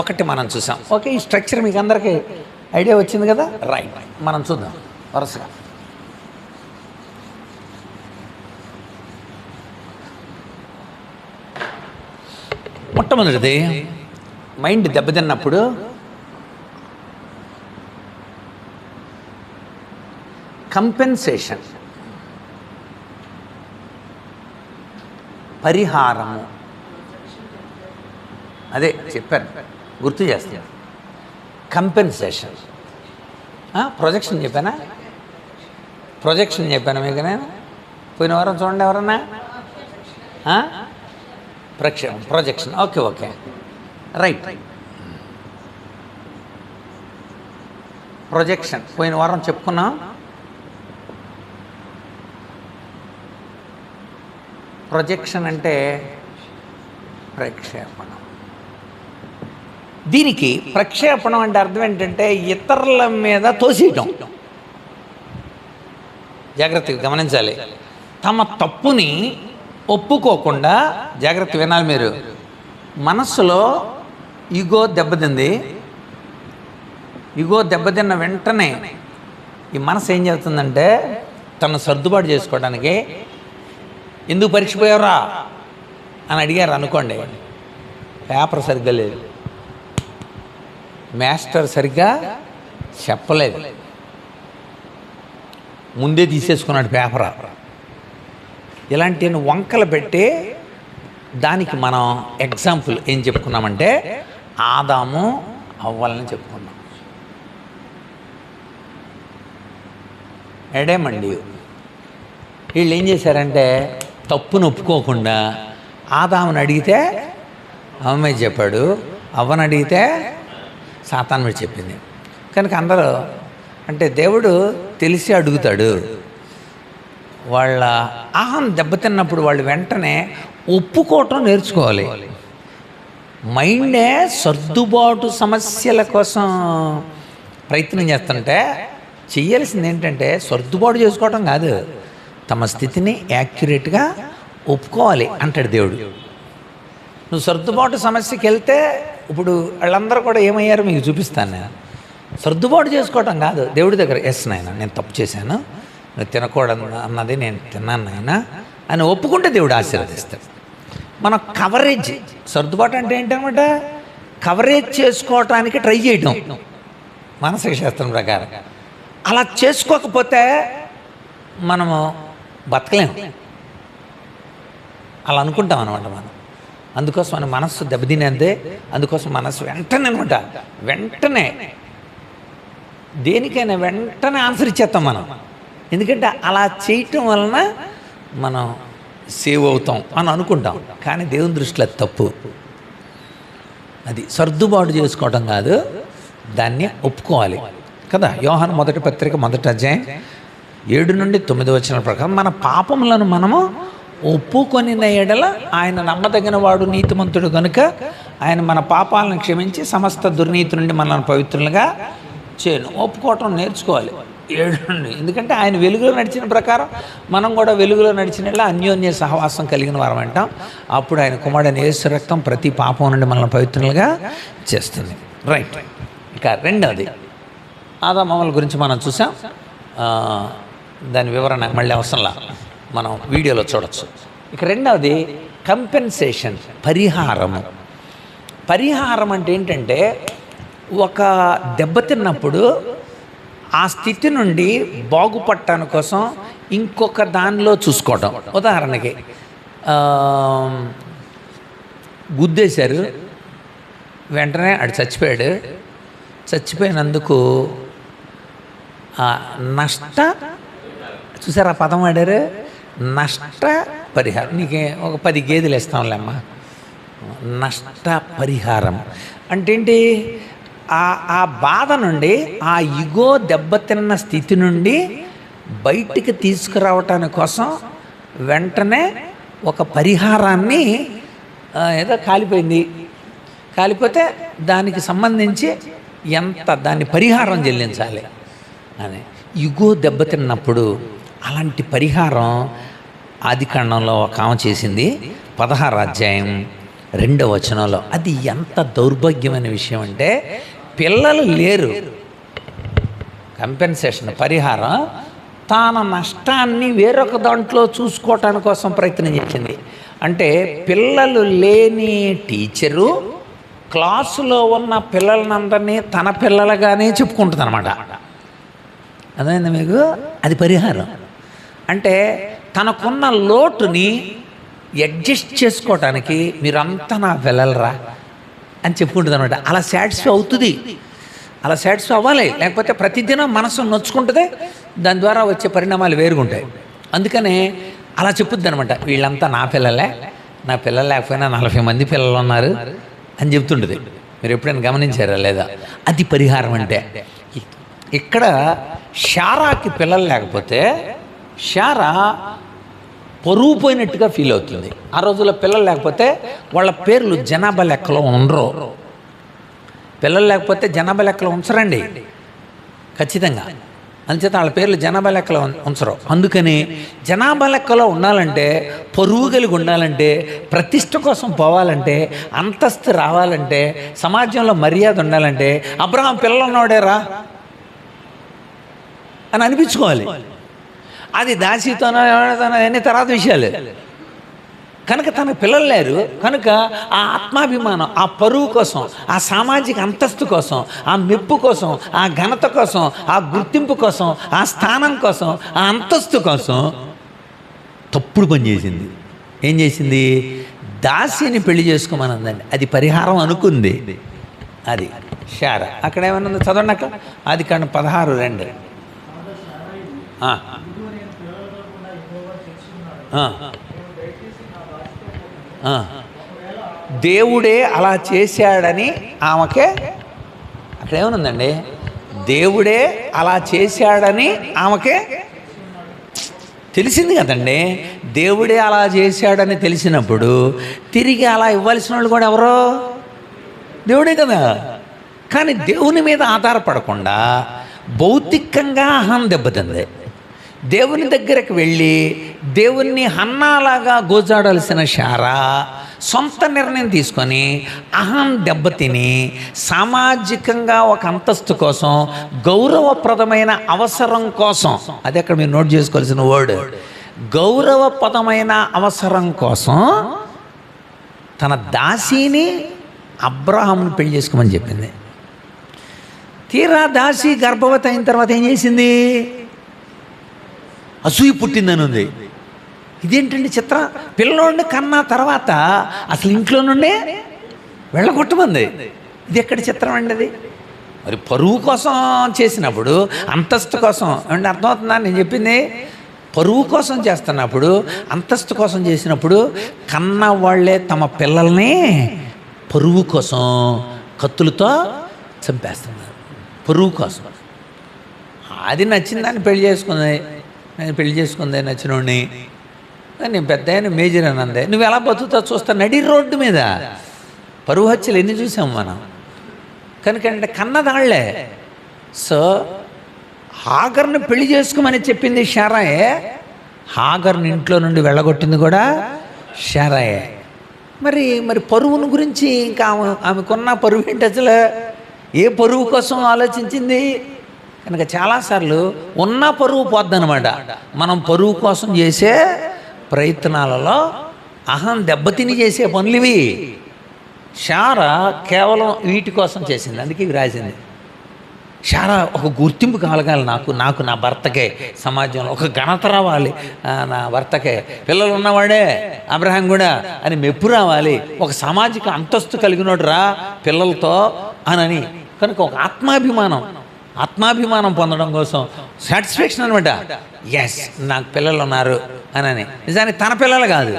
Speaker 1: ఒకటి మనం చూసాం. ఓకే, ఈ స్ట్రక్చర్ మీకు అందరికీ ఐడియా వచ్చింది కదా. రైట్, మనం చూద్దాం వరుసగా. మొట్టమొదటిది, మైండ్ దెబ్బతిన్నప్పుడు కంపెన్సేషన్, పరిహారము. అదే చెప్పాను, గుర్తు చేస్తాను. కంపెన్సేషన్, ప్రొజెక్షన్ చెప్పానా? మీకు నేను పోయిన వారం చూడండి ఎవరన్నా. Projection, okay right. ప్రొజెక్షన్ పోయిన వారం చెప్పుకున్నాం. ప్రొజెక్షన్ అంటే ప్రక్షేపణం. దీనికి ప్రక్షేపణం అంటే అర్థం ఏంటంటే ఇతరుల మీద తోసేయటం. జాగ్రత్తగా గమనించాలి. తమ తప్పుని ఒప్పుకోకుండా, జాగ్రత్త వినాలి మీరు. మనస్సులో ఈగో దెబ్బతింది. ఈగో దెబ్బతిన్న వెంటనే ఈ మనసు ఏం చేస్తుందంటే, తను సర్దుబాటు చేసుకోవడానికి, ఎందుకు పరీక్షపోయావురా అని అడిగారు అనుకోండి, పేపర్ సరిగ్గా లేదు, మాస్టర్ సరిగ్గా చెప్పలేదు, ముందే తీసేసుకున్నాడు పేపర్, ఇలాంటి వంకలు పెట్టి, దానికి మనం ఎగ్జాంపుల్ ఏం చెప్పుకున్నామంటే ఆదాము అవ్వాలని చెప్పుకున్నాం. ఎడేమండి వీళ్ళు ఏం చేశారంటే, తప్పును ఒప్పుకోకుండా ఆదాముని అడిగితే అమ్మాయి చెప్పాడు, అవ్వని అడిగితే సాతాను మీద చెప్పింది. కనుక అందరూ అంటే దేవుడు తెలిసి అడుగుతాడు. వాళ్ళ ఆహం దెబ్బతిన్నప్పుడు వాళ్ళు వెంటనే ఒప్పుకోవటం నేర్చుకోవాలి. మైండే సర్దుబాటు సమస్యల కోసం ప్రయత్నం చేస్తుంటే చెయ్యాల్సింది ఏంటంటే సర్దుబాటు చేసుకోవటం కాదు, తమ స్థితిని యాక్యురేట్గా ఒప్పుకోవాలి అంటాడు దేవుడు. నువ్వు సర్దుబాటు సమస్యకి వెళ్తే, ఇప్పుడు వాళ్ళందరూ కూడా ఏమయ్యారో మీకు చూపిస్తాను నేను. సర్దుబాటు చేసుకోవటం కాదు. దేవుడి దగ్గర ఎస్ నాయన నేను తప్పు చేశాను, నువ్వు తినకూడదు అన్నది నేను తిన్నాను నాయన అని ఒప్పుకుంటే దేవుడు ఆశీర్వదిస్తాడు. మనం కవరేజ్, సర్దుబాటు అంటే ఏంటన్నమాట, కవరేజ్ చేసుకోవటానికి ట్రై చేయటం మానసిక శాస్త్రం ప్రకారం. అలా చేసుకోకపోతే మనము బతకలేము, అలా అనుకుంటాం అనమాట మనం. అందుకోసం మన మనస్సు దెబ్బతినేదే. అందుకోసం మనస్సు వెంటనే అనమాట, వెంటనే దేనికైనా వెంటనే ఆన్సర్ ఇచ్చేస్తాం మనం. ఎందుకంటే అలా చేయటం వలన మనం సేవ్ అవుతాం అని అనుకుంటాం. కానీ దేవుని దృష్టిలో అది తప్పు. అది సర్దుబాటు చేసుకోవటం కాదు, దాన్ని ఒప్పుకోవాలి కదా. యోహాను మొదటి పత్రిక 1వ అధ్యాయం 7 నుండి 9 వచనాల ప్రకారం మన పాపములను మనము ఒప్పుకొనిన ఎడల ఆయన నమ్మదగిన వాడు, నీతిమంతుడు కనుక ఆయన మన పాపాలను క్షమించి సమస్త దుర్నీతి నుండి మనల్ని పవిత్రులుగా చేయను. ఒప్పుకోవటం నేర్చుకోవాలి 7 నుండి. ఎందుకంటే ఆయన వెలుగులో నడిచిన ప్రకారం మనం కూడా వెలుగులో నడిచినట్లా అన్యోన్య సహవాసం కలిగిన వారం అంటాం. అప్పుడు ఆయన కుమారుడైన యేసు రక్తం ప్రతి పాపం నుండి మనల్ని పవిత్రులుగా చేస్తుంది. రైట్. ఇక రెండవది ఆదామవ్వల గురించి మనం చూసాం. దాని వివరణ మళ్ళీ అవసరంలా, మనం వీడియోలో చూడవచ్చు. ఇక రెండవది కంపెన్సేషన్, పరిహారము. పరిహారం అంటే ఏంటంటే ఒక దెబ్బతిన్నప్పుడు ఆ స్థితి నుండి బాగుపడటాని కోసం ఇంకొక దానిలో చూసుకోవటం. ఉదాహరణకి గుద్దేశారు, వెంటనే ఆడు చచ్చిపోయాడు. చచ్చిపోయినందుకు చూసారా పదం వాడారు, నష్ట పరిహారం. నీకే ఒక 10 గేదెలు ఇస్తాంలేమ్మా. నష్ట పరిహారం అంటే ఏంటి, ఆ బాధ నుండి, ఆ ఇగో దెబ్బతిన్న స్థితి నుండి బయటికి తీసుకురావటాని కోసం వెంటనే ఒక పరిహారాన్ని, ఏదో కాలిపోయింది, కాలిపోతే దానికి సంబంధించి ఎంత దాన్ని పరిహారం చెల్లించాలి అని. ఇగో దెబ్బతిన్నప్పుడు అలాంటి పరిహారం ఆదికాండంలో ఒక ఆమె చేసింది 16వ అధ్యాయం 2వ వచనంలో. అది ఎంత దౌర్భాగ్యమైన విషయం అంటే, పిల్లలు లేరు, కంపెన్సేషన్ పరిహారం, తన నష్టాన్ని వేరొక దాంట్లో చూసుకోవటాని కోసం ప్రయత్నం చేసింది. అంటే పిల్లలు లేని టీచరు క్లాసులో ఉన్న పిల్లలందరినీ తన పిల్లలుగానే చెప్పుకుంటుంది అనమాట. అదేంది మీకు, అది పరిహారం. అంటే తనకున్న లోటుని అడ్జస్ట్ చేసుకోవటానికి మీరంతా నా పిల్లలరా అని చెప్పుకుంటుంది అనమాట. అలా సాటిస్ఫై అవుతుంది, అలా సాటిస్ఫై అవ్వాలి. లేకపోతే ప్రతిదినం మనసు నొచ్చుకుంటుంది, దాని ద్వారా వచ్చే పరిణామాలు వేరుగుంటాయి. అందుకనే అలా చెప్పుద్ది అనమాట, వీళ్ళంతా నా పిల్లలే, నా పిల్లలు లేకపోయినా 40 మంది పిల్లలు ఉన్నారు అని చెప్తుంటుంది. మీరు ఎప్పుడైనా గమనించారా లేదా? అది పరిహారం అంటే. ఇక్కడ శారాకి పిల్లలు లేకపోతే శారా పరువు పోయినట్టుగా ఫీల్ అవుతుంది. ఆ రోజుల్లో పిల్లలు లేకపోతే వాళ్ళ పేర్లు జనాభా లెక్కలో ఉండరు. పిల్లలు లేకపోతే జనాభా లెక్కలో ఉంచరండి ఖచ్చితంగా. అందుచేత వాళ్ళ పేర్లు జనాభా లెక్కలో ఉంచరు. అందుకని జనాభా లెక్కలో ఉండాలంటే, పరువు కలిగి ఉండాలంటే, ప్రతిష్ట కోసం పోవాలంటే, అంతస్తు రావాలంటే, సమాజంలో మర్యాద ఉండాలంటే అబ్రహాం పిల్లలు ఉన్నవాడేరా అని అనిపించుకోవాలి. అది దాసితోనో అన్ని తర్వాత విషయాలు. కనుక తన పిల్లలు లేరు కనుక ఆ ఆత్మాభిమానం, ఆ పరువు కోసం, ఆ సామాజిక అంతస్తు కోసం, ఆ మెప్పు కోసం, ఆ ఘనత కోసం, ఆ గుర్తింపు కోసం, ఆ స్థానం కోసం, ఆ అంతస్తు కోసం తప్పుడు పని చేసింది. ఏం చేసింది? దాసిని పెళ్లి చేసుకోమనందండి. అది పరిహారం అనుకుంది. అది శారా. అక్కడ ఏమన్నా చదవండి, అక్కడ ఆదికాండం 16:2. దేవుడే అలా చేశాడని ఆమెకే, అక్కడ ఏమనుందండి, దేవుడే అలా చేశాడని ఆమెకే తెలిసింది కదండి. దేవుడే అలా చేశాడని తెలిసినప్పుడు తిరిగి అలా ఇవ్వాల్సిన వాళ్ళు కూడా ఎవరో? దేవుడే కదా. కానీ దేవుని మీద ఆధారపడకుండా భౌతికంగా అహం దెబ్బతింది. దేవుని దగ్గరకు వెళ్ళి దేవుణ్ణి హన్నాలాగా గోజాడాల్సిన శారా సొంత నిర్ణయం తీసుకొని అహం దెబ్బతిని సామాజికంగా ఒక అంతస్తు కోసం, గౌరవప్రదమైన అవసరం కోసం, అది అక్కడ మీరు నోట్ చేసుకోవాల్సిన వర్డ్, గౌరవప్రదమైన అవసరం కోసం తన దాసీని అబ్రహామును పెళ్లి చేసుకోమని చెప్పింది. తీరా దాసి గర్భవతి అయిన తర్వాత ఏం చేసింది? అసూయ పుట్టిందని ఉంది. ఇదేంటండి చిత్రం? పిల్లోడిని కన్నా తర్వాత అసలు ఇంట్లో నుండే వెళ్ళగొట్టమంది. ఇది ఎక్కడ చిత్రం అండి అది? మరి పరువు కోసం చేసినప్పుడు, అంతస్తు కోసం, అంటే అర్థమవుతుందా నేను చెప్పింది? పరువు కోసం చేస్తున్నప్పుడు, అంతస్తు కోసం చేసినప్పుడు కన్న వాళ్ళే తమ పిల్లల్ని పరువు కోసం కత్తులతో చంపేస్తున్నారు. పరువు కోసం. అది నచ్చిందని పెళ్లి చేసుకుంది. నేను పెళ్లి చేసుకుంది నచ్చినోడిని, నేను పెద్ద ఆయన మేజర్ అని అందే. నువ్వు ఎలా బతుకుతావు చూస్తా. నడి రోడ్డు మీద పరువు హత్యలు ఎన్ని చూసాము మనం. కనుకంటే కన్నదాళ్లే. సో హాగర్ని పెళ్లి చేసుకోమని చెప్పింది శారాయే, హాగర్ని ఇంట్లో నుండి వెళ్ళగొట్టింది కూడా శారాయే. మరి పరువును గురించి ఇంకా ఆమెకున్న పరువు ఏంటి అసలు? ఏ పరువు కోసం ఆలోచించింది? కనుక చాలాసార్లు ఉన్న పరువు పోద్దనమాట. మనం పరువు కోసం చేసే ప్రయత్నాలలో అహం దెబ్బతిని చేసే పనులు ఇవి. శారా కేవలం వీటి కోసం చేసింది. అందుకే ఇవి రాసింది. శారా ఒక గుర్తింపు కలగాలి నాకు నా భర్తకే, సమాజంలో ఒక ఘనత రావాలి, నా భర్తకే, పిల్లలు ఉన్నవాడే అబ్రహాం కూడా అని మెప్పు రావాలి, ఒక సామాజిక అంతస్తు కలిగినోడు రా పిల్లలతో అని. కనుక ఒక ఆత్మాభిమానం పొందడం కోసం సాటిస్ఫాక్షన్ అనమాట. ఎస్ నాకు పిల్లలు ఉన్నారు అని. నిజానికి తన పిల్లలు కాదు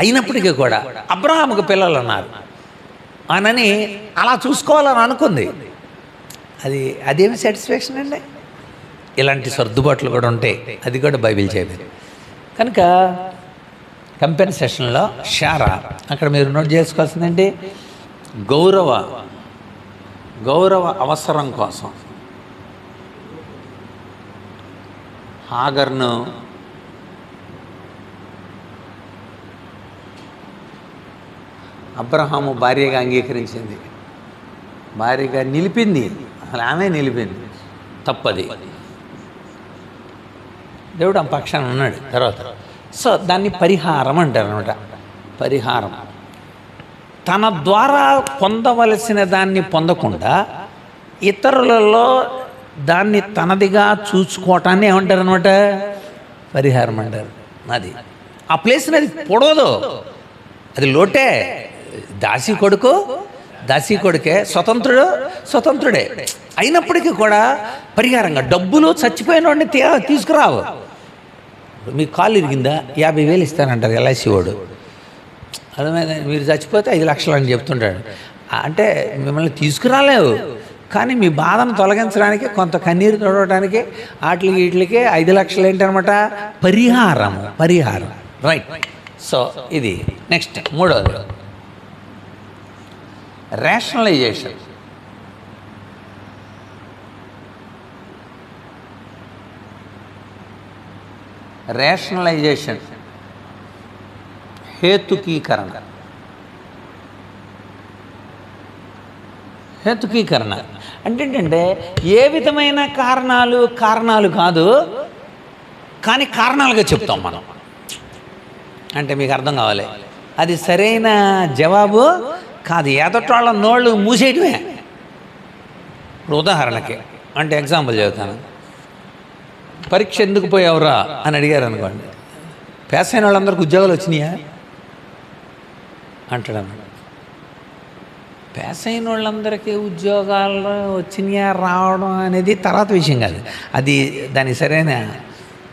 Speaker 1: అయినప్పటికీ కూడా అబ్రహాముకు పిల్లలు ఉన్నారు అని అలా చూసుకోవాలని అనుకుంది. అదేమి సాటిస్ఫాక్షన్ అండి? ఇలాంటి సర్దుబాట్లు కూడా ఉంటాయి. అది కూడా బైబిల్ చేయలేదు. కనుక కంపెన్సేషన్లో శారా అక్కడ మీరు నోట్ చేసుకోవాల్సిందండి, గౌరవ అవసరం కోసం హాగర్ను అబ్రహాము భార్యగా అంగీకరించింది, భార్యగా నిలిపింది. అసలు ఆమె నిలిపింది. తప్పది. దేవుడు ఆ పక్షాన ఉన్నాడు తర్వాత. సో దాన్ని పరిహారం అంటారు అనమాట. పరిహారం తన ద్వారా పొందవలసిన దాన్ని పొందకుండా ఇతరులలో దాన్ని తనదిగా చూసుకోవటాన్ని ఏమంటారు అనమాట? పరిహారం అంటారు. అది ఆ ప్లేస్ని అది పొడవదు, అది లోటే. దాసి కొడుకే, స్వతంత్రుడే అయినప్పటికీ కూడా పరిహారంగా డబ్బులు చచ్చిపోయిన వాడిని తీసుకురావు. మీకు కాలు ఇరిగిందా 50,000 ఇస్తానంటారు ఎల్ఐసి వాడు. అర్థమైందా? మీరు చచ్చిపోతే 5 లక్షలు అని చెప్తుంటాడు. అంటే మిమ్మల్ని తీసుకురాలేవు, కానీ మీ బాధను తొలగించడానికి, కొంత కన్నీరు తొడవడానికి వీటికి 5 లక్షలు ఏంటనమాట? పరిహారం. రైట్. సో ఇది నెక్స్ట్ మూడవది రేషనలైజేషన్. హేతుకీకరణ అంటే ఏంటంటే ఏ విధమైన కారణాలు కాదు, కానీ కారణాలుగా చెప్తాం మనం. అంటే మీకు అర్థం కావాలి, అది సరైన జవాబు కాదు. ఎదటోళ్ళ నోళ్ళు మూసేయటమే. ఇప్పుడు ఉదాహరణకి అంటే ఎగ్జాంపుల్ చెబుతాను. పరీక్ష ఎందుకు పోయావురా అని అడిగారు అనుకోండి, పాస్ అయిన వాళ్ళందరికీ ఉద్యోగాలు వచ్చినాయా అంటాడు. పాస్ అయిన వాళ్ళందరికీ ఉద్యోగాలు వచ్చినాయా రావడం అనేది తర్వాత విషయం కాదు, అది దాని సరైన.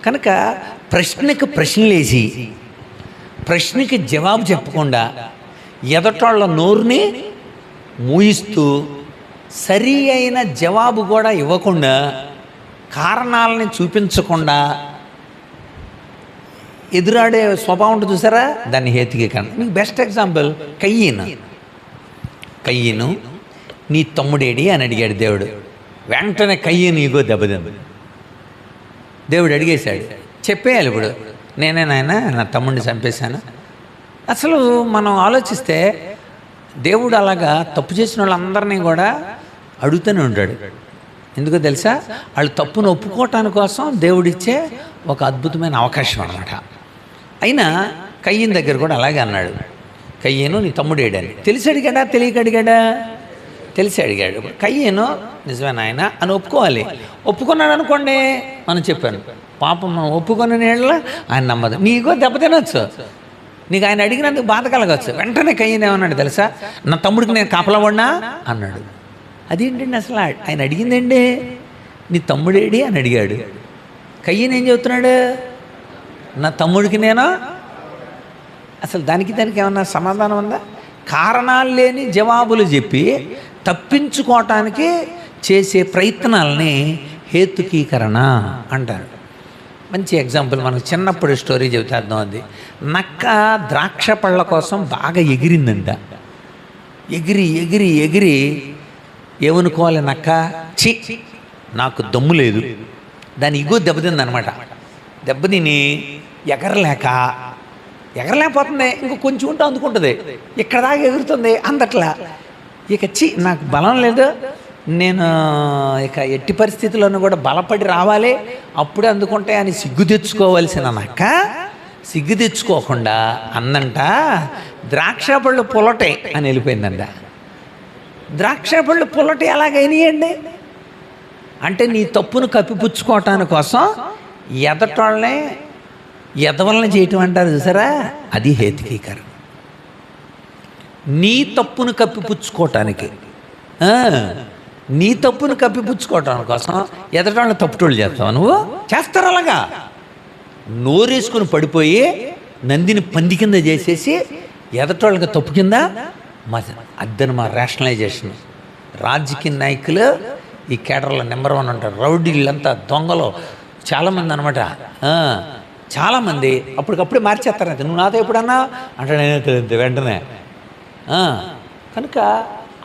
Speaker 1: కనుక ప్రశ్నలేసి ప్రశ్నకి జవాబు చెప్పకుండా ఎదటోళ్ళ నోరుని మూయిస్తూ సరి అయిన జవాబు కూడా ఇవ్వకుండా, కారణాలని చూపించకుండా ఎదురాడే స్వభావం ఉంటుంది చూసారా, దాన్ని హేతుకీకరణ. మీకు బెస్ట్ ఎగ్జాంపుల్ కయ్యను నీ తమ్ముడేడి అని అడిగాడు దేవుడు. వెంటనే కయ్యను ఇగో దెబ్బతింది. దేవుడు అడిగేశాడు, చెప్పేయాలి ఇప్పుడు, నేనే నాయన నా తమ్ముడిని చంపేశాను, అసలు మనం ఆలోచిస్తే దేవుడు అలాగా తప్పు చేసిన వాళ్ళందరినీ కూడా అడుగుతూనే ఉంటాడు. ఎందుకో తెలుసా? వాళ్ళు తప్పును ఒప్పుకోవటాని కోసం దేవుడిచ్చే ఒక అద్భుతమైన అవకాశం అన్నమాట. అయినా కయ్యను దగ్గర కూడా అలాగే అన్నాడు. కయ్యను నీ తమ్ముడు ఏడని తెలిసి అడిగాడా తెలియక అడిగాడా? తెలిసి అడిగాడు. కయ్యను నిజమే నాయన అని ఒప్పుకోవాలి. ఒప్పుకున్నాడు అనుకోండి, మనం చెప్పాను పాపం మనం ఒప్పుకున్న నీళ్ళ ఆయన నమ్మదు. నీకో దెబ్బ తినొచ్చు, నీకు ఆయన అడిగినందుకు బాధ కలగచ్చు. వెంటనే కయ్యను ఏమన్నాడు తెలుసా? నా తమ్ముడికి నేను కాపలవన్నా అన్నాడు. అదేంటండి అసలు ఆయన అడిగిందండి నీ తమ్ముడేడి అని అడిగాడు. కయ్యను ఏం చెబుతున్నాడు? నా తమ్ముడికి నేను. అసలు దానికి ఏమన్నా సమాధానం ఉందా? కారణాలు లేని జవాబులు చెప్పి తప్పించుకోవటానికి చేసే ప్రయత్నాలని హేతుకీకరణ అంటారు. మంచి ఎగ్జాంపుల్ మనకు చిన్నప్పుడు స్టోరీ చెబితే అర్థం అది. నక్క ద్రాక్ష పళ్ళ కోసం బాగా ఎగిరిందంట. ఎగిరి ఎగిరి ఎగిరి ఏమనుకోవాలి నక్క? చి నాకు దమ్ము లేదు. దాని ఇగో దెబ్బతిందనమాట. దెబ్బతిని ఎగరలేకపోతుంది. ఇంకో కొంచెం ఉంటే అందుకుంటుంది, ఇక్కడ దాకా ఎగురుతుంది అందట్లా. ఇక నాకు బలం లేదు, నేను ఇక ఎట్టి పరిస్థితుల్లోనూ కూడా బలపడి రావాలి, అప్పుడే అందుకుంటే అని సిగ్గు తెచ్చుకోవలసిన నక్క సిగ్గు తెచ్చుకోకుండా అందంట ద్రాక్ష పళ్ళు పుల్లటే అని వెళ్ళిపోయిందంట. ద్రాక్ష పళ్ళు పుల్లటి ఎలాగైనాయండి అంటే నీ తప్పును కప్పిపుచ్చుకోవటాని కోసం ఎదటోళ్ళనే ఎదవలన చేయటం అంటారు చూసారా, అది హేతుకీకరణ. నీ తప్పును కప్పిపుచ్చుకోవటానికి కోసం ఎదటోళ్ళని తప్పుటోళ్ళు చేస్తావు. నువ్వు చేస్తారు అలాగా. నోరేసుకుని పడిపోయి నందిని పంది కింద చేసేసి ఎదటోళ్ళకి తప్పు కింద అద్దను మా రేషనలైజేషన్. రాజకీయ నాయకులు ఈ కేటర్లో నెంబర్ 1 ఉంటారు. రౌడీలంతా దొంగలు చాలామంది అనమాట. చాలామంది అప్పటికప్పుడే మార్చేస్తారు. అయితే నువ్వు నాతో ఎప్పుడన్నా అంటే నేనే వెంటనే. కనుక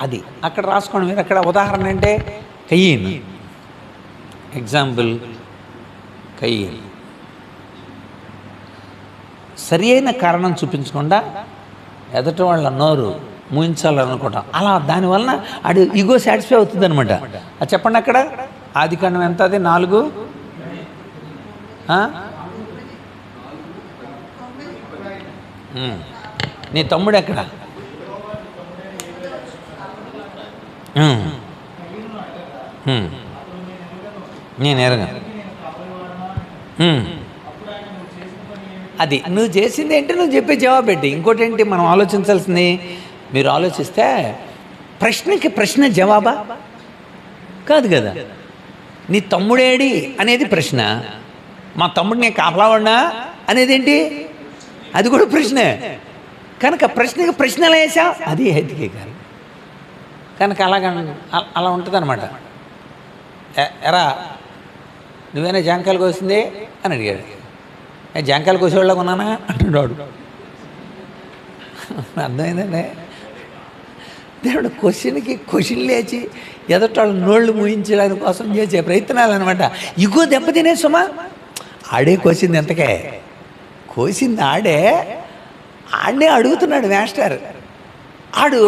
Speaker 1: అది అక్కడ రాసుకోండి మీరు. అక్కడ ఉదాహరణ అంటే కయ్యను ఎగ్జాంపుల్. కయ్యను సరి అయిన కారణం చూపించకుండా ఎదటి వాళ్ళ నోరు మూయించాలనుకుంటాం. అలా దానివలన అది ఈగో సాటిస్ఫై అవుతుంది అనమాట. అది చెప్పండి అక్కడ ఆదికాండం ఎంత? అది 4 నీ తమ్ముడు ఎక్కడ? నేను ఎరగా. అది నువ్వు చేసింది ఏంటి, నువ్వు చెప్పే జవాబు ఏంటి. ఇంకోటి ఏంటి మనం ఆలోచించాల్సింది, మీరు ఆలోచిస్తే ప్రశ్నకి ప్రశ్న జవాబా కాదు కదా. నీ తమ్ముడేడి అనేది ప్రశ్న, మా తమ్ముడు నేను కాపలావాడినా అనేది ఏంటి, అది కూడా ప్రశ్నే. కనుక ప్రశ్నకి ప్రశ్నలు వేసా, అది హేతుకీకరణ. కనుక అలా ఉంటుంది అనమాట. ఎరా నువ్వేనా జాంకాయలు కోసింది అని అడిగాడు. జాంకాయలు కోసేవాళ్ళగా ఉన్నానా అంటున్నాడు. అర్థమైందండి. దేవుడు క్వశ్చన్ లేచి ఎదటాళ్ళు నోళ్ళు మూయించడానికి కోసం చేసే ప్రయత్నాలు అనమాట. ఇగో దెబ్బతినే సుమా. ఆడే కోసింది ఎంతకే, కోసింది ఆడనే అడుగుతున్నాడు మాస్టర్. ఆడు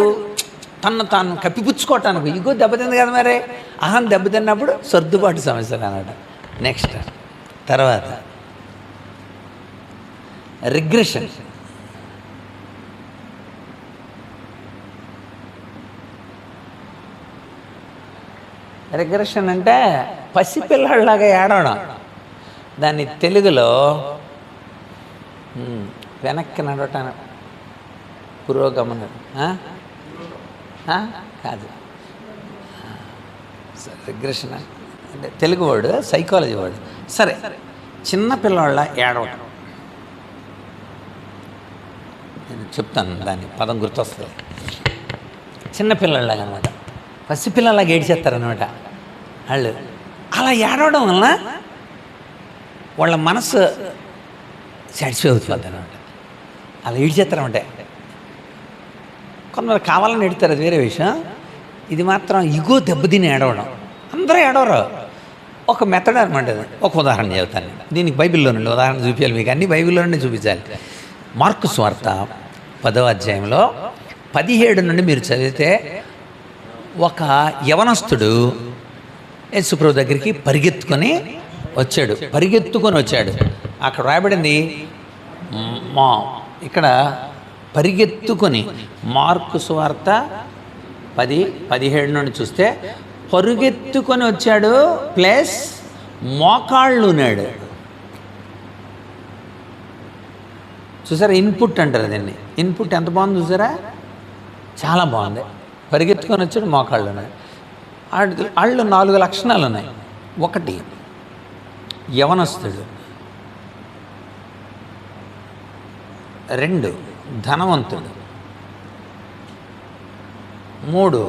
Speaker 1: తాను కప్పిపుచ్చుకోవటానికి ఇగో దెబ్బతింది కదా మరి. అహం దెబ్బతిన్నప్పుడు సర్దుబాటు సమస్యలు అన్నమాట. నెక్స్ట్ తర్వాత రిగ్రెషన్. రిగ్రెషన్ అంటే పసిపిల్లలాగా ఏడవడం. దాన్ని తెలుగులో వెనక్కి నడవటాను పురోగమనం కాదు. రిగ్రెషన్ అంటే తెలుగు వర్డ్, సైకాలజీ వర్డ్. సరే, చిన్న పిల్లవాళ్ళ ఏడవటం. నేను చెప్తాను, దాని పదం గుర్తొస్తుంది. చిన్నపిల్లలాగా అనమాట, పసిపిల్లలాగా ఏడ్చేస్తారనమాట వాళ్ళు. అలా ఏడవడం వలన వాళ్ళ మనసు సాటిస్ఫై అవుతుంది అనమాట. అలా ఏడ్చేస్తారనమాట. కొంతమంది కావాలని ఎడతారు, అది వేరే విషయం. ఇది మాత్రం ఇగో దెబ్బతిని ఏడవడం. అందరూ ఏడవరు, ఒక మెథడ్ అనమాట. ఒక ఉదాహరణ చెబుతాను. దీనికి బైబిల్లోనండి ఉదాహరణ చూపించాలి మీకు, అన్ని బైబిల్లోనే చూపించాలి. మార్కు సువార్త 10వ అధ్యాయంలో 17 నుండి మీరు చదివితే ఒక యవనస్తుడు యేసుప్రభు దగ్గరికి పరిగెత్తుకొని వచ్చాడు. అక్కడ రాయబడింది ఇక్కడ పరిగెత్తుకొని, మార్కు సువార్త 10:17 నుండి చూస్తే పరుగెత్తుకొని వచ్చాడు ప్లస్ మోకాళ్ళు ఉన్నాడు. చూసారా, ఇన్పుట్ అంటారు దీన్ని. ఇన్పుట్ ఎంత బాగుంది చూసారా, చాలా బాగుంది. పరిగెత్తుకొని వచ్చాడు, మోకాళ్ళు ఉన్నాయి. వాళ్ళు 4 లక్షణాలు ఉన్నాయి. 1 యవనస్తుడు, 2 ధనవంతుడు, 3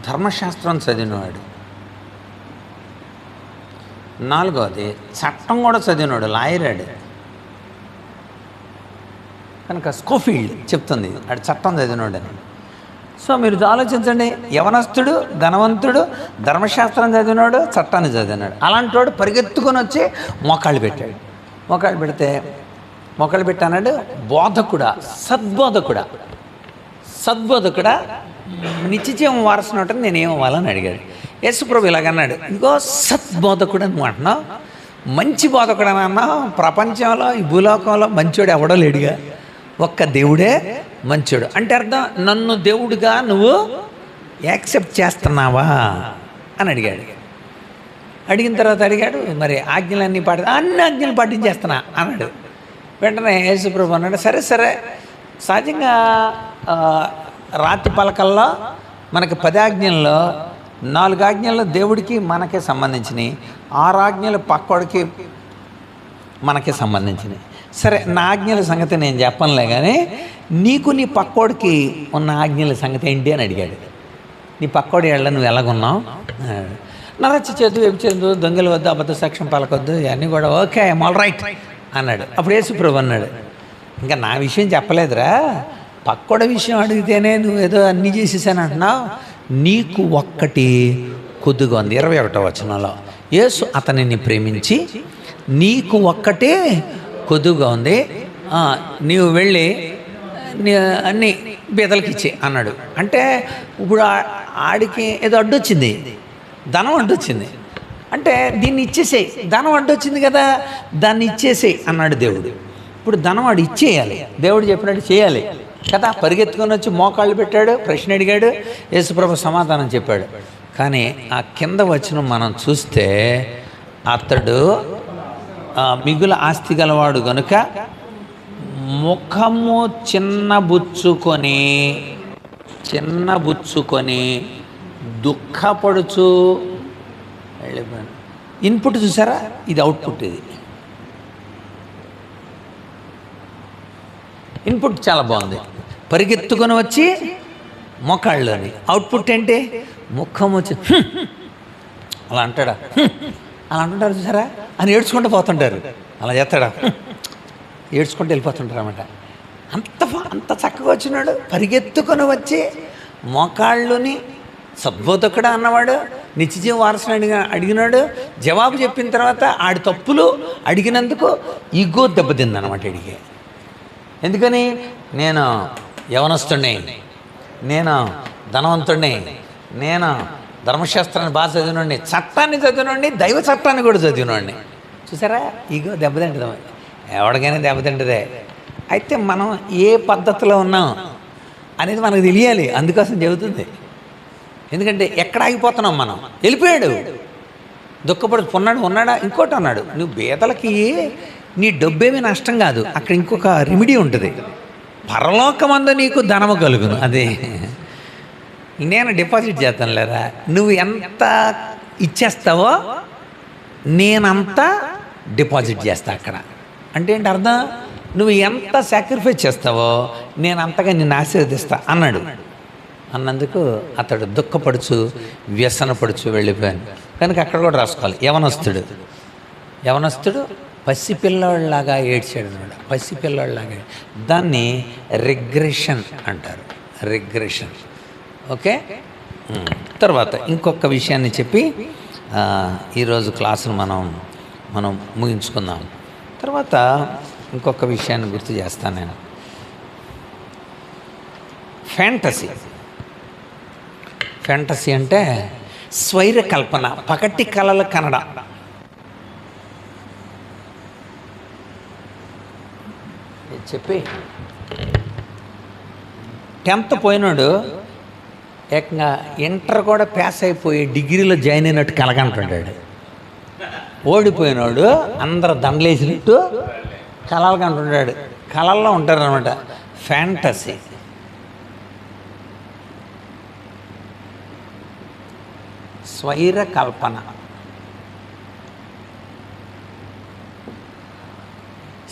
Speaker 1: ధర్మశాస్త్రం చదివినవాడు, 4వది చట్టం కూడా చదివినాడు, లాయరాడు. కనుక స్కోఫీల్డ్ చెప్తుంది ఆడు చట్టం చదివినాడు అని. సో మీరు ఆలోచించండి, యవనస్తుడు, ధనవంతుడు, ధర్మశాస్త్రం చదివినాడు, చట్టాన్ని చదివినాడు. అలాంటి వాడు పరిగెత్తుకొని వచ్చి మోకాళ్ళు పెట్టాడు. బోధకుడా, సద్బోధకుడా నిత్యజీవం వారసునట్టు నేనేం అవ్వాలని అడిగాడు. యేసుప్రభు ఇలాగన్నాడు, ఇదిగో సద్బోధకుడు అని అంటున్నావు, మంచి బోధకుడు అని అన్నావు. ప్రపంచంలో ఈ భూలోకంలో మంచోడు ఎవడో లేడుగా, ఒక్క దేవుడే మంచోడు. అంటే అర్థం, నన్ను దేవుడిగా నువ్వు యాక్సెప్ట్ చేస్తున్నావా అని అడిగిన తర్వాత అడిగాడు, మరి ఆజ్ఞలన్నీ అన్ని ఆజ్ఞలు పాటించేస్తున్నా అన్నాడు. వెంటనే యేసుప్రభు అన్నాడు, సరే సహజంగా రాతి పలకల్లో మనకి 10 ఆజ్ఞల్లో 4 ఆజ్ఞలు దేవుడికి మనకే సంబంధించినవి, 6 ఆజ్ఞలు పక్కోడికి మనకే సంబంధించినవి. సరే, నా ఆజ్ఞల సంగతి నేను చెప్పనులే, కానీ నీకు నీ పక్కోడికి ఉన్న ఆజ్ఞల సంగతి ఏంటి అని అడిగాడు. నీ పక్కోడి ఏళ్ళ నువ్వు ఎలాగున్నావు? నరచ్చ చేతు, వ్యభిచారదు, దొంగలు వద్దు, అబద్ధ సాక్ష్యం పలకొద్దు, ఇవన్నీ కూడా ఓకే, ఐఎమ్ ఆల్ రైట్ అన్నాడు. అప్పుడు యేసుప్రభు అన్నాడు, ఇంకా నా విషయం చెప్పలేదురా, పక్కోడి విషయం అడిగితేనే నువ్వు ఏదో అన్నీ చేసేసాను అంటున్నావు, నీకు ఒక్కటి కొద్దుగా ఉంది. 21వ వచనంలో యేసు అతనిని ప్రేమించి, నీకు ఒక్కటే కొద్దుగా ఉంది, నీవు వెళ్ళి అన్నీ బీదలకి ఇచ్చే అన్నాడు. అంటే ఇప్పుడు ఆడికి ఏదో అడ్డొచ్చింది, ధనం అడ్డొచ్చింది. అంటే దీన్ని ఇచ్చేసేయి, ధనం అడ్డొచ్చింది కదా, దాన్ని ఇచ్చేసేయి అన్నాడు దేవుడు. ఇప్పుడు ధనం వాడు ఇచ్చేయాలి, దేవుడు చెప్పినట్టు చేయాలి కదా. పరిగెత్తుకొని వచ్చి మోకాళ్ళు పెట్టాడు, ప్రశ్న అడిగాడు, యేసుప్రభు సమాధానం చెప్పాడు. కానీ ఆ కింద వచనం మనం చూస్తే, అతడు మిగుల ఆస్తి గలవాడు గనుక ముఖము చిన్నబుచ్చుకొని దుఃఖపడుచు వెళ్ళిపోయాడు. ఇన్పుట్ చూసారా, ఇది అవుట్పుట్. ఇది ఇన్పుట్ చాలా బాగుంది, పరిగెత్తుకొని వచ్చి మోకాళ్ళని. అవుట్పుట్ ఏంటి, ముఖం వచ్చి అలా అంటాడా, అలా అంటుంటారు చూసారా, అని ఏడ్చుకుంటూ పోతుంటారు. అలా చేస్తాడా, ఏడ్చుకుంటూ వెళ్ళిపోతుంటారు అన్నమాట. అంత చక్కగా వచ్చినాడు, పరిగెత్తుకొని వచ్చి మోకాళ్ళుని. సద్బోధకుడా అన్నవాడు, నిత్యజీవ వారసుని అడిగినాడు. జవాబు చెప్పిన తర్వాత ఆడి తప్పులు అడిగినందుకు ఈగో దెబ్బతిందనమాట అడిగే. ఎందుకని, నేను యవనస్తుడిని, నేను ధనవంతుడిని, నేను ధర్మశాస్త్రాన్ని బాగా చదివినండి, చట్టాన్ని చదివినండి, దైవ చట్టాన్ని కూడా చదివినండి. చూసారా, ఈగో దెబ్బతింటుంది, ఎవరికైనా దెబ్బతింటుందే. అయితే మనం ఏ పద్ధతిలో ఉన్నాం అనేది మనకు తెలియాలి, అందుకోసం చెబుతుంది. ఎందుకంటే ఎక్కడ ఆగిపోతున్నాం మనం, వెళ్ళిపోయాడు, దుఃఖపడు ఉన్నాడా, ఇంకోటి అన్నాడు, నువ్వు బీదలకి నీ డబ్బేమీ నష్టం కాదు, అక్కడ ఇంకొక రెమెడీ ఉంటుంది, పరలోకమందు నీకు ధనము కలుగును, అదే నేను డిపాజిట్ చేస్తాను లేరా, నువ్వు ఎంత ఇచ్చేస్తావో నేనంతా డిపాజిట్ చేస్తా అక్కడ. అంటే ఏంటి అర్థం, నువ్వు ఎంత సాక్రిఫైస్ చేస్తావో నేను అంతగా నిన్ను ఆశీర్వదిస్తా అన్నాడు. అన్నందుకు అతడు దుఃఖపడుచు వ్యసనపడుచు వెళ్ళిపోయాను. కనుక అక్కడ కూడా రాసుకోవాలి, యవనస్తుడు పసిపిల్లవాళ్ళలాగా ఏడ్చాడు అన్నాడు, పసిపిల్లవాళ్ళలాగా. దాన్ని రిగ్రెషన్ అంటారు, రిగ్రెషన్. ఓకే, తర్వాత ఇంకొక విషయాన్ని చెప్పి ఈరోజు క్లాసును మనం ముగించుకుందాం. తర్వాత ఇంకొక విషయాన్ని గుర్తు చేస్తాను నేను. ఫ్యాంటసీ. ఫ్యాంటసీ అంటే స్వైర కల్పన, పగటి కలలు కనడ. చెప్పి 10th పోయినాడు ఏకంగా ఇంటర్ కూడా పాస్ అయిపోయి డిగ్రీలో జాయిన్ అయినట్టు కలగంటుంటాడు. ఓడిపోయినాడు అందరూ దండలేసినట్టు కలలు కంటుంటాడు. కళల్లో ఉంటారనమాట. ఫ్యాంటసీ. స్వైర కల్పన.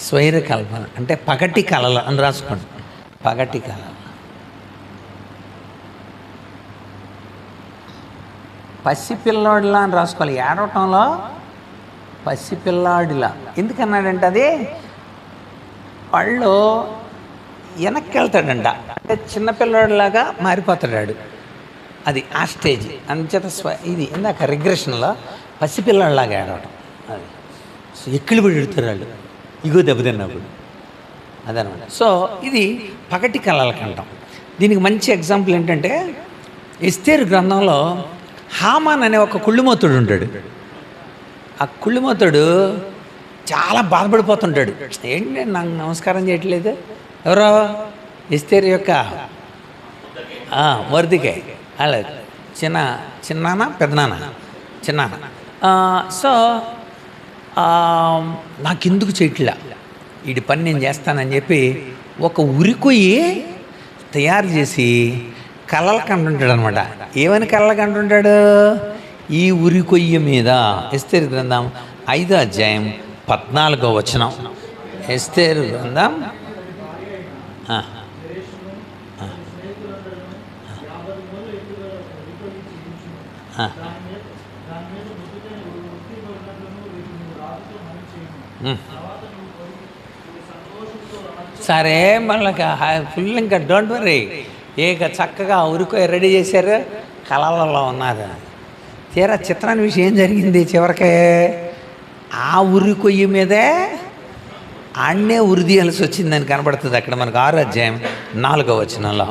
Speaker 1: స్వైర కల్పన అంటే పగటి కళలు అని రాసుకోండి. పగటి కళలు. పసిపిల్లాడిలా అని రాసుకోవాలి. ఏడవటంలో పసిపిల్లాడిలా ఎందుకన్నాడంటే అది వాళ్ళు వెనక్కి వెళ్తాడంట, అంటే చిన్నపిల్లాడిలాగా మారిపోతాడు. అది ఆ స్టేజ్. అంచేత ఇది ఇందాక రిగ్రెషన్లో పసిపిల్లాడిలాగా ఏడవటం. అది సో ఎక్కిళ్ళు పడి ఎడుతారు వాళ్ళు ఇగో దెబ్బతిన్నప్పుడు. అదనమాట. సో ఇది పగటి కళలకు అంటాం. దీనికి మంచి ఎగ్జాంపుల్ ఏంటంటే ఎస్తేరు గ్రంథంలో హామాన్ అనే ఒక కుళ్ళుమోతుడు ఉంటాడు. ఆ కుళ్ళుమోతుడు చాలా బాధపడిపోతుంటాడు. ఏంటి నాకు నమస్కారం చేయట్లేదు? ఎవరో ఎస్తేరు యొక్క మొర్దికాయ్ అలా చిన్నాన్న పెద్దనాన్న చిన్నాన్న. సో నాకెందుకు చేయట్లా, వీడి పని నేను చేస్తానని చెప్పి ఒక ఉరికొయ్యి తయారు చేసి కళ్ళలు కంటుంటాడు అనమాట. ఏమని కళ్ళలు కంటుంటాడు? ఈ ఉరికొయ్య మీద ఎస్తేరు గ్రంథం 5వ అధ్యాయం 14వ వచనం. ఎస్తేరు గ్రంథం సరే మళ్ళీ ఫుల్ ఇంకా డోంట్ వరీ ఇక చక్కగా ఉరికొయ్య రెడీ చేశారు, కళలలో ఉన్నారు. తీరా చిత్రాన్ని విషయం ఏం జరిగింది? చివరికి ఆ ఉరికొయ్య మీదే ఆడనే ఉరిదీయాల్సి వచ్చిందని కనబడుతుంది అక్కడ మనకు 6వ అధ్యాయం 4వ వచనంలో.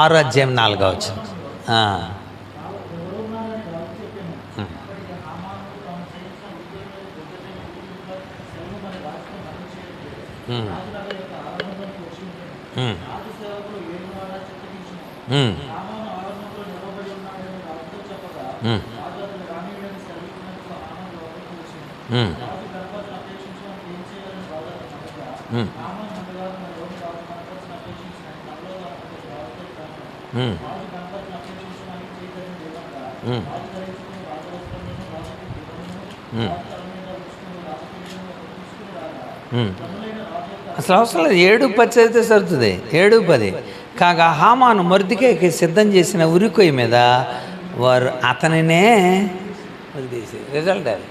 Speaker 1: 6వ అధ్యాయం 4వ వచనం. అసలు అవసరం లేదు. 7:10 అయితే సరుతుంది. 7:10 కాగా హామాను మొర్దికైకి సిద్ధం చేసిన ఉరికొయ్య మీద వారు అతనినే ఉరిదీసి రిజల్ట్ అది.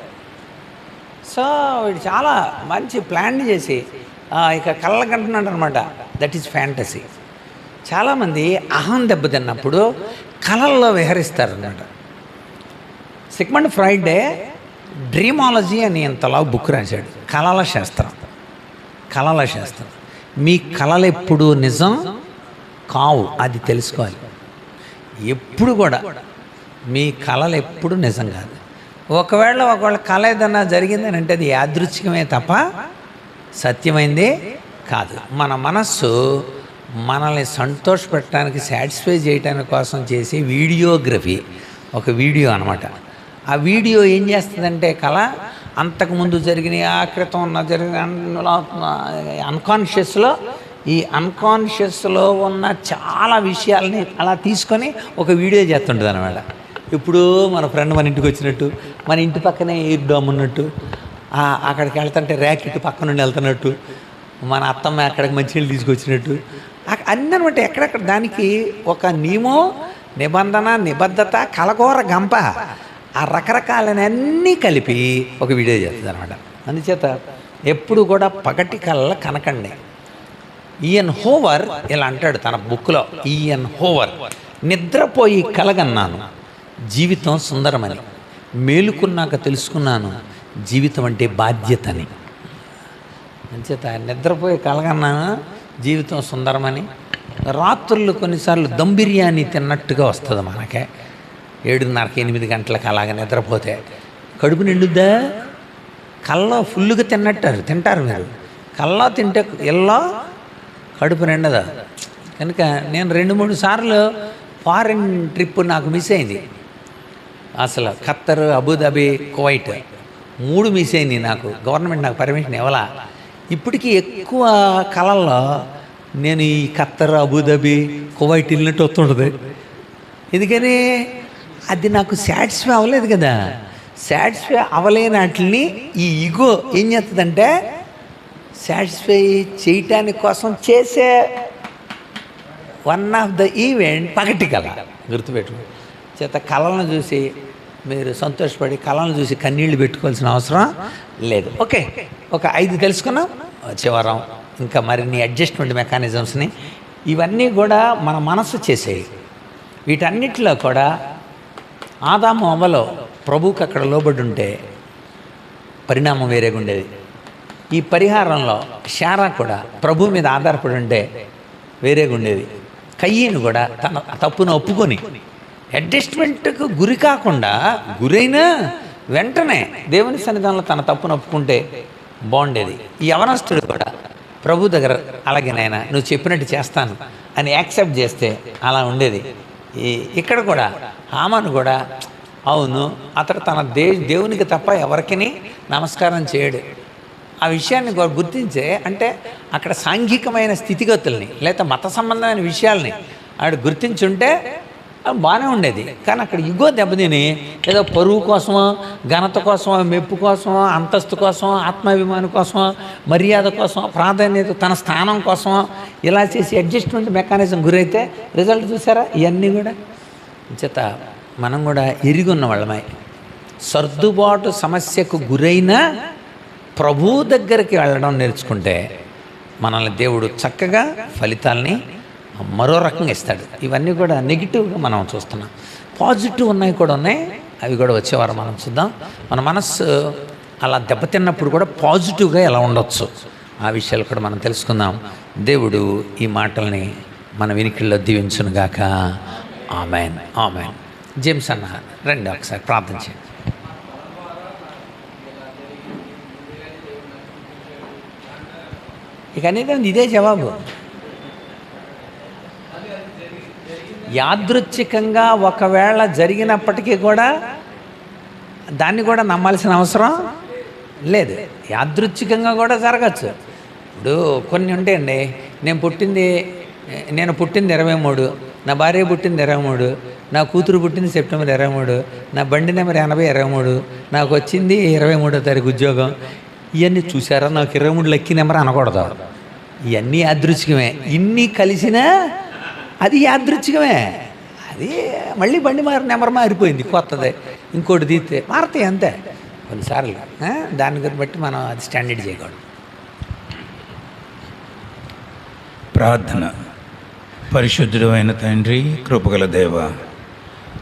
Speaker 1: సో వీడు చాలా మంచి ప్లాన్ చేసి ఇక కళ్ళకంటున్నాడు అనమాట. That is fantasy. చాలామంది అహం దెబ్బతిన్నప్పుడు కళల్లో విహరిస్తారన్నమాట. సిగ్మండ్ ఫ్రాయిడ్ డ్రీమాలజీ అని ఇంతలా బుక్ రాశాడు. కళల శాస్త్రం. మీ కళలు ఎప్పుడు నిజం కావు, అది తెలుసుకోవాలి. ఎప్పుడు కూడా మీ కళలు ఎప్పుడు నిజం కాదు. ఒకవేళ కళ ఏదన్నా జరిగిందని అంటే అది యాదృచ్ఛికమే తప్ప సత్యమైందే కాదు. మన మనస్సు మనల్ని సంతోషపెట్టడానికి, సాటిస్ఫై చేయడానికి కోసం చేసే వీడియోగ్రఫీ ఒక వీడియో అనమాట. ఆ వీడియో ఏం చేస్తుందంటే కళ అంతకుముందు జరిగిన ఆ క్రితం ఉన్న జరిగిన అన్కాన్షియస్లో ఉన్న చాలా విషయాలని అలా తీసుకొని ఒక వీడియో చేస్తుంటుంది అనమాట. ఇప్పుడు మన ఫ్రెండ్ మన ఇంటికి వచ్చినట్టు, మన ఇంటి పక్కనే ఎయిర్ డోమ్ ఉన్నట్టు, అక్కడికి వెళ్తుంటే ర్యాకెట్ పక్క నుండి వెళ్తున్నట్టు, మన అత్తమ్మ అక్కడికి మంచినీళ్ళు తీసుకొచ్చినట్టు అన్నీ అనమాట. ఎక్కడెక్కడ దానికి ఒక నియమం, నిబంధన, నిబద్ధత, కలగోర గంప, ఆ రకరకాలన్నీ కలిపి ఒక వీడియో చేస్తుంది అనమాట. అందుచేత ఎప్పుడు కూడా పగటి కళ కనకండి. ఈఎన్ హోవర్ ఇలా అంటాడు తన బుక్లో. ఈఎన్ హోవర్ నిద్రపోయి కలగన్నాను జీవితం సుందరమని, మేలుకున్నాక తెలుసుకున్నాను జీవితం అంటే బాధ్యతని. అంచేత నిద్రపోయి కలగన్నాను జీవితం సుందరమని, రాత్రులు కొన్నిసార్లు దమ్ బిర్యానీ తిన్నట్టుగా వస్తుంది మనకే. 7:30 8 గంటలకు అలాగ నిద్రపోతే కడుపు నిండుద్దా? కల్లా ఫుల్గా తింటారు మీరు. కల్లా తింటే ఎల్లో కడుపు నిండదా? కనుక నేను 2-3 సార్లు ఫారిన్ ట్రిప్ నాకు మిస్ అయింది. అసలు ఖత్తర్, అబుదాబి, కువైట్ 3 మిస్ అయింది. నాకు గవర్నమెంట్ నాకు పర్మిషన్ ఇవ్వాలా. ఇప్పటికీ ఎక్కువ కళల్లో నేను ఈ ఖత్తర్, అబుదాబి, కువైట్ వెళ్ళినట్టు వస్తుంటుంది. ఎందుకని అది నాకు సాటిస్ఫై అవ్వలేదు కదా. సాటిస్ఫై అవ్వలేని వాటిని ఈ ఈగో ఏం చేస్తుందంటే సాటిస్ఫై చేయటానికి కోసం చేసే వన్ ఆఫ్ ద ఈవెంట్ పగటి కళ. గుర్తుపెట్టుకో. చేత కళలను చూసి మీరు సంతోషపడి కళలను చూసి కన్నీళ్లు పెట్టుకోవాల్సిన అవసరం లేదు. ఓకే, ఒక 5 తెలుసుకున్నాం. వచ్చే వారం ఇంకా మరిన్ని అడ్జస్ట్మెంట్ మెకానిజమ్స్ని ఇవన్నీ కూడా మన మనస్సు చేసేవి. వీటన్నిటిలో కూడా ఆదాము అవ్వలో ప్రభువుకి అక్కడ లోబడి ఉంటే పరిణామం వేరేగా ఉండేది. ఈ పరిహారంలో శారా కూడా ప్రభువు మీద ఆధారపడి ఉంటే వేరేగా ఉండేది. కయ్యను కూడా తన తప్పును ఒప్పుకొని అడ్జస్ట్మెంట్కు గురి కాకుండా గురైనా వెంటనే దేవుని సన్నిధానంలో తన తప్పును ఒప్పుకుంటే బాగుండేది. ఈ యవనస్తుడు కూడా ప్రభు దగ్గర అలాగే నాయనా నువ్వు చెప్పినట్టు చేస్తాను అని యాక్సెప్ట్ చేస్తే అలా ఉండేది. ఇక్కడ కూడా హామాను కూడా అవును అతడు తన దేవునికి తప్ప ఎవరికి నమస్కారం చేయడు. ఆ విషయాన్ని గుర్తించే అంటే అక్కడ సాంఘికమైన స్థితిగతుల్ని లేదా మత సంబంధమైన విషయాల్ని ఆడు గుర్తించుంటే బాగానే ఉండేది. కానీ అక్కడ ఇగో దెబ్బతిని ఏదో పరువు కోసమో, ఘనత కోసమో, మెప్పు కోసమో, అంతస్తు కోసమో, ఆత్మాభిమానం కోసమో, మర్యాద కోసమో, ప్రాధాన్యత తన స్థానం కోసమో ఇలా చేసి అడ్జస్ట్మెంట్ మెకానిజం గురైతే రిజల్ట్ చూసారా? ఇవన్నీ కూడా చేత మనం కూడా ఎరిగున్న వాళ్ళమై సర్దుబాటు సమస్యకు గురైన ప్రభు దగ్గరికి వెళ్ళడం నేర్చుకుంటే మనల్ని దేవుడు చక్కగా ఫలితాలని మరో రకంగా ఇస్తాడు. ఇవన్నీ కూడా నెగిటివ్గా మనం చూస్తున్నాం. పాజిటివ్ ఉన్నాయి కూడా ఉన్నాయి. అవి కూడా వచ్చేవారు మనం చూద్దాం. మన మనస్సు అలా దెబ్బతిన్నప్పుడు కూడా పాజిటివ్గా ఎలా ఉండొచ్చు ఆ విషయాలు కూడా మనం తెలుసుకుందాం. దేవుడు ఈ మాటల్ని మన వినికిల్లో దీవించునుగాక. Amen, amen. జేమ్స్ అన్న రండి ఒకసారి ప్రార్థన చేయండి. ఇక అనేది ఇదే జవాబు. యాదృచ్ఛికంగా ఒకవేళ జరిగినప్పటికీ కూడా దాన్ని కూడా నమ్మాల్సిన అవసరం లేదు. యాదృచ్ఛికంగా కూడా జరగచ్చు. ఇప్పుడు కొన్ని ఉంటాయండి. నేను పుట్టింది 23, నా భార్య పుట్టింది 23, నా కూతురు పుట్టింది సెప్టెంబర్ 23, నా బండి నెంబర్ 80 23, నాకు వచ్చింది 23వ తారీఖు ఉద్యోగం. ఇవన్నీ చూసారా? నాకు 23 లక్కీ నెంబర్ అనకూడదు. ఇవన్నీ యాదృచ్ఛికమే. ఇన్ని కలిసినా అది యాదృచ్ఛికమే. అది మళ్ళీ బండి నెంబర్ మారిపోయింది, కొత్తది ఇంకోటి తీస్తే మారుతాయి అంతే కొన్నిసార్లు. దాన్ని బట్టి మనం అది స్టాండర్డ్ చేయకూడదు.
Speaker 2: ప్రార్థన. పరిశుద్ధుడు అయిన తండ్రి, కృపగల దేవ,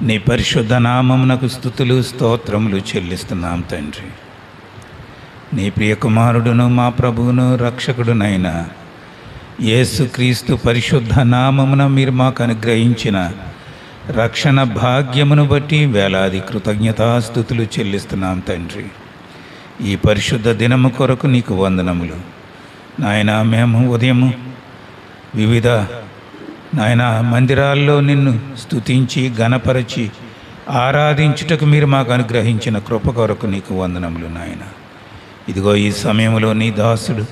Speaker 2: నీ పరిశుద్ధ నామమునకు స్తుతులు స్తోత్రములు చెల్లిస్తున్నాం తండ్రి. నీ ప్రియకుమారుడును మా ప్రభువును రక్షకుడునైన యేసుక్రీస్తు పరిశుద్ధ నామమున మీరు మాకు అనుగ్రహించిన రక్షణ భాగ్యమును బట్టి వేలాది కృతజ్ఞతాస్తుతులు చెల్లిస్తున్నాం తండ్రి. ఈ పరిశుద్ధ దినము కొరకు నీకు వందనములు నాయన. మేము ఉదయము వివిధ నాయన మందిరాల్లో నిన్ను స్తుతించి ఘనపరచి ఆరాధించుటకు మీరు మాకు అనుగ్రహించిన కృప కొరకు నీకు వందనములు నాయన. ఇదిగో ఈ సమయంలో నీ దాసుడు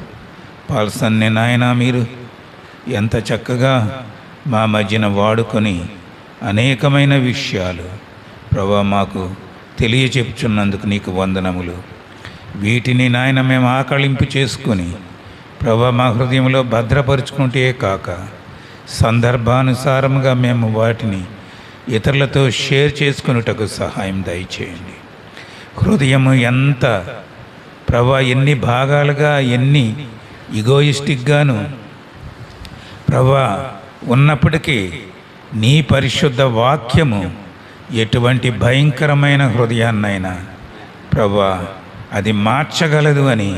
Speaker 2: పాల్సన్నే నాయన మీరు ఎంత చక్కగా మా మధ్యన వాడుకొని అనేకమైన విషయాలు ప్రభా మాకు తెలియచెప్పుచున్నందుకు నీకు వందనములు. వీటిని నాయన మేము ఆకళింపు చేసుకొని ప్రభా మా హృదయంలో భద్రపరుచుకుంటే కాక సందర్భానుసారముగా మేము వాటిని ఇతరులతో షేర్ చేసుకున్నటకు సహాయం దయచేయండి. హృదయము ఎంత ప్రభా ఎన్ని భాగాలుగా ఎన్ని ఇగోయిస్టిక్గాను ప్రభా ఉన్నప్పటికీ నీ పరిశుద్ధ వాక్యము ఎటువంటి భయంకరమైన హృదయాన్నైనా ప్రభా అది మార్చగలదు అని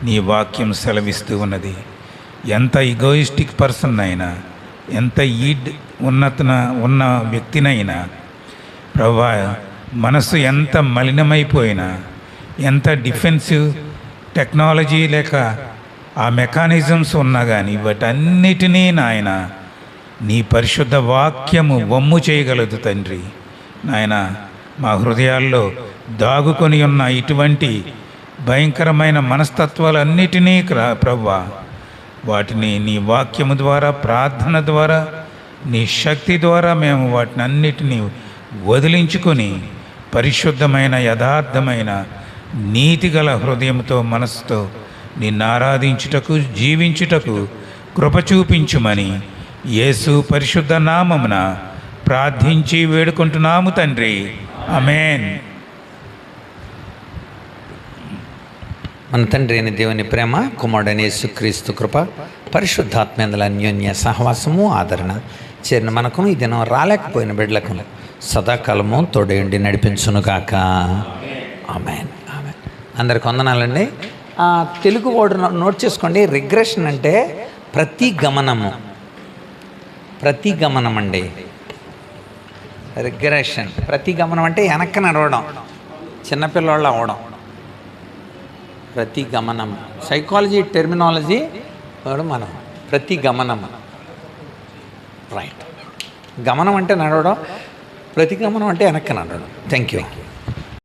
Speaker 2: నీ వాక్యం సెలవిస్తూ ఉన్నది. ఎంత ఇగోయిస్టిక్ పర్సన్ అయినా ఎంత ఉన్న వ్యక్తినైనా ప్రభా మనసు ఎంత మలినమైపోయినా, ఎంత డిఫెన్సివ్ టెక్నాలజీ లేక ఆ మెకానిజమ్స్ ఉన్నా కానీ వాటన్నిటినీ నాయన నీ పరిశుద్ధ వాక్యము వమ్ము చేయగలదు తండ్రి. నాయన మా హృదయాల్లో దాగుకొని ఉన్న ఇటువంటి భయంకరమైన మనస్తత్వాలన్నిటినీ ప్రభువా వాటిని నీ వాక్యము ద్వారా, ప్రార్థన ద్వారా, నీ శక్తి ద్వారా మేము వాటిని అన్నిటినీ వదిలించుకొని పరిశుద్ధమైన యథార్థమైన నీతిగల హృదయంతో, మనసుతో నిన్ను ఆరాధించుటకు, జీవించుటకు కృప చూపించుమని యేసు పరిశుద్ధ నామమున ప్రార్థించి వేడుకుంటున్నాము తండ్రి. ఆమేన్.
Speaker 1: మన తండ్రి అయిన దేవుని ప్రేమ, కుమారుడైన యేసుక్రీస్తు కృప, పరిశుద్ధాత్మేందుల అన్యోన్య సహవాసము, ఆదరణ చేరిన మనకును ఈ దినం రాలేకపోయిన బిడ్డలకు సదాకాలము తోడేయండి నడిపించునుగాక. ఆమేన్. ఆమేన్. అందరికి వందనాలండి. తెలుగు వర్డ్ నోట్ చేసుకోండి. రిగ్రెషన్ అంటే ప్రతిగమనము. ప్రతిగమనం అండి రిగ్రెషన్. ప్రతిగమనం అంటే వెనక్కి నడవడం, చిన్నపిల్లవాళ్ళు అవ్వడం. ప్రతిగమనం సైకాలజీ టెర్మినాలజీ మనం ప్రతిగమనం. రైట్. గమనం అంటే నడవడం, ప్రతిగమనం అంటే వెనక్కి నడవడం. Thank you.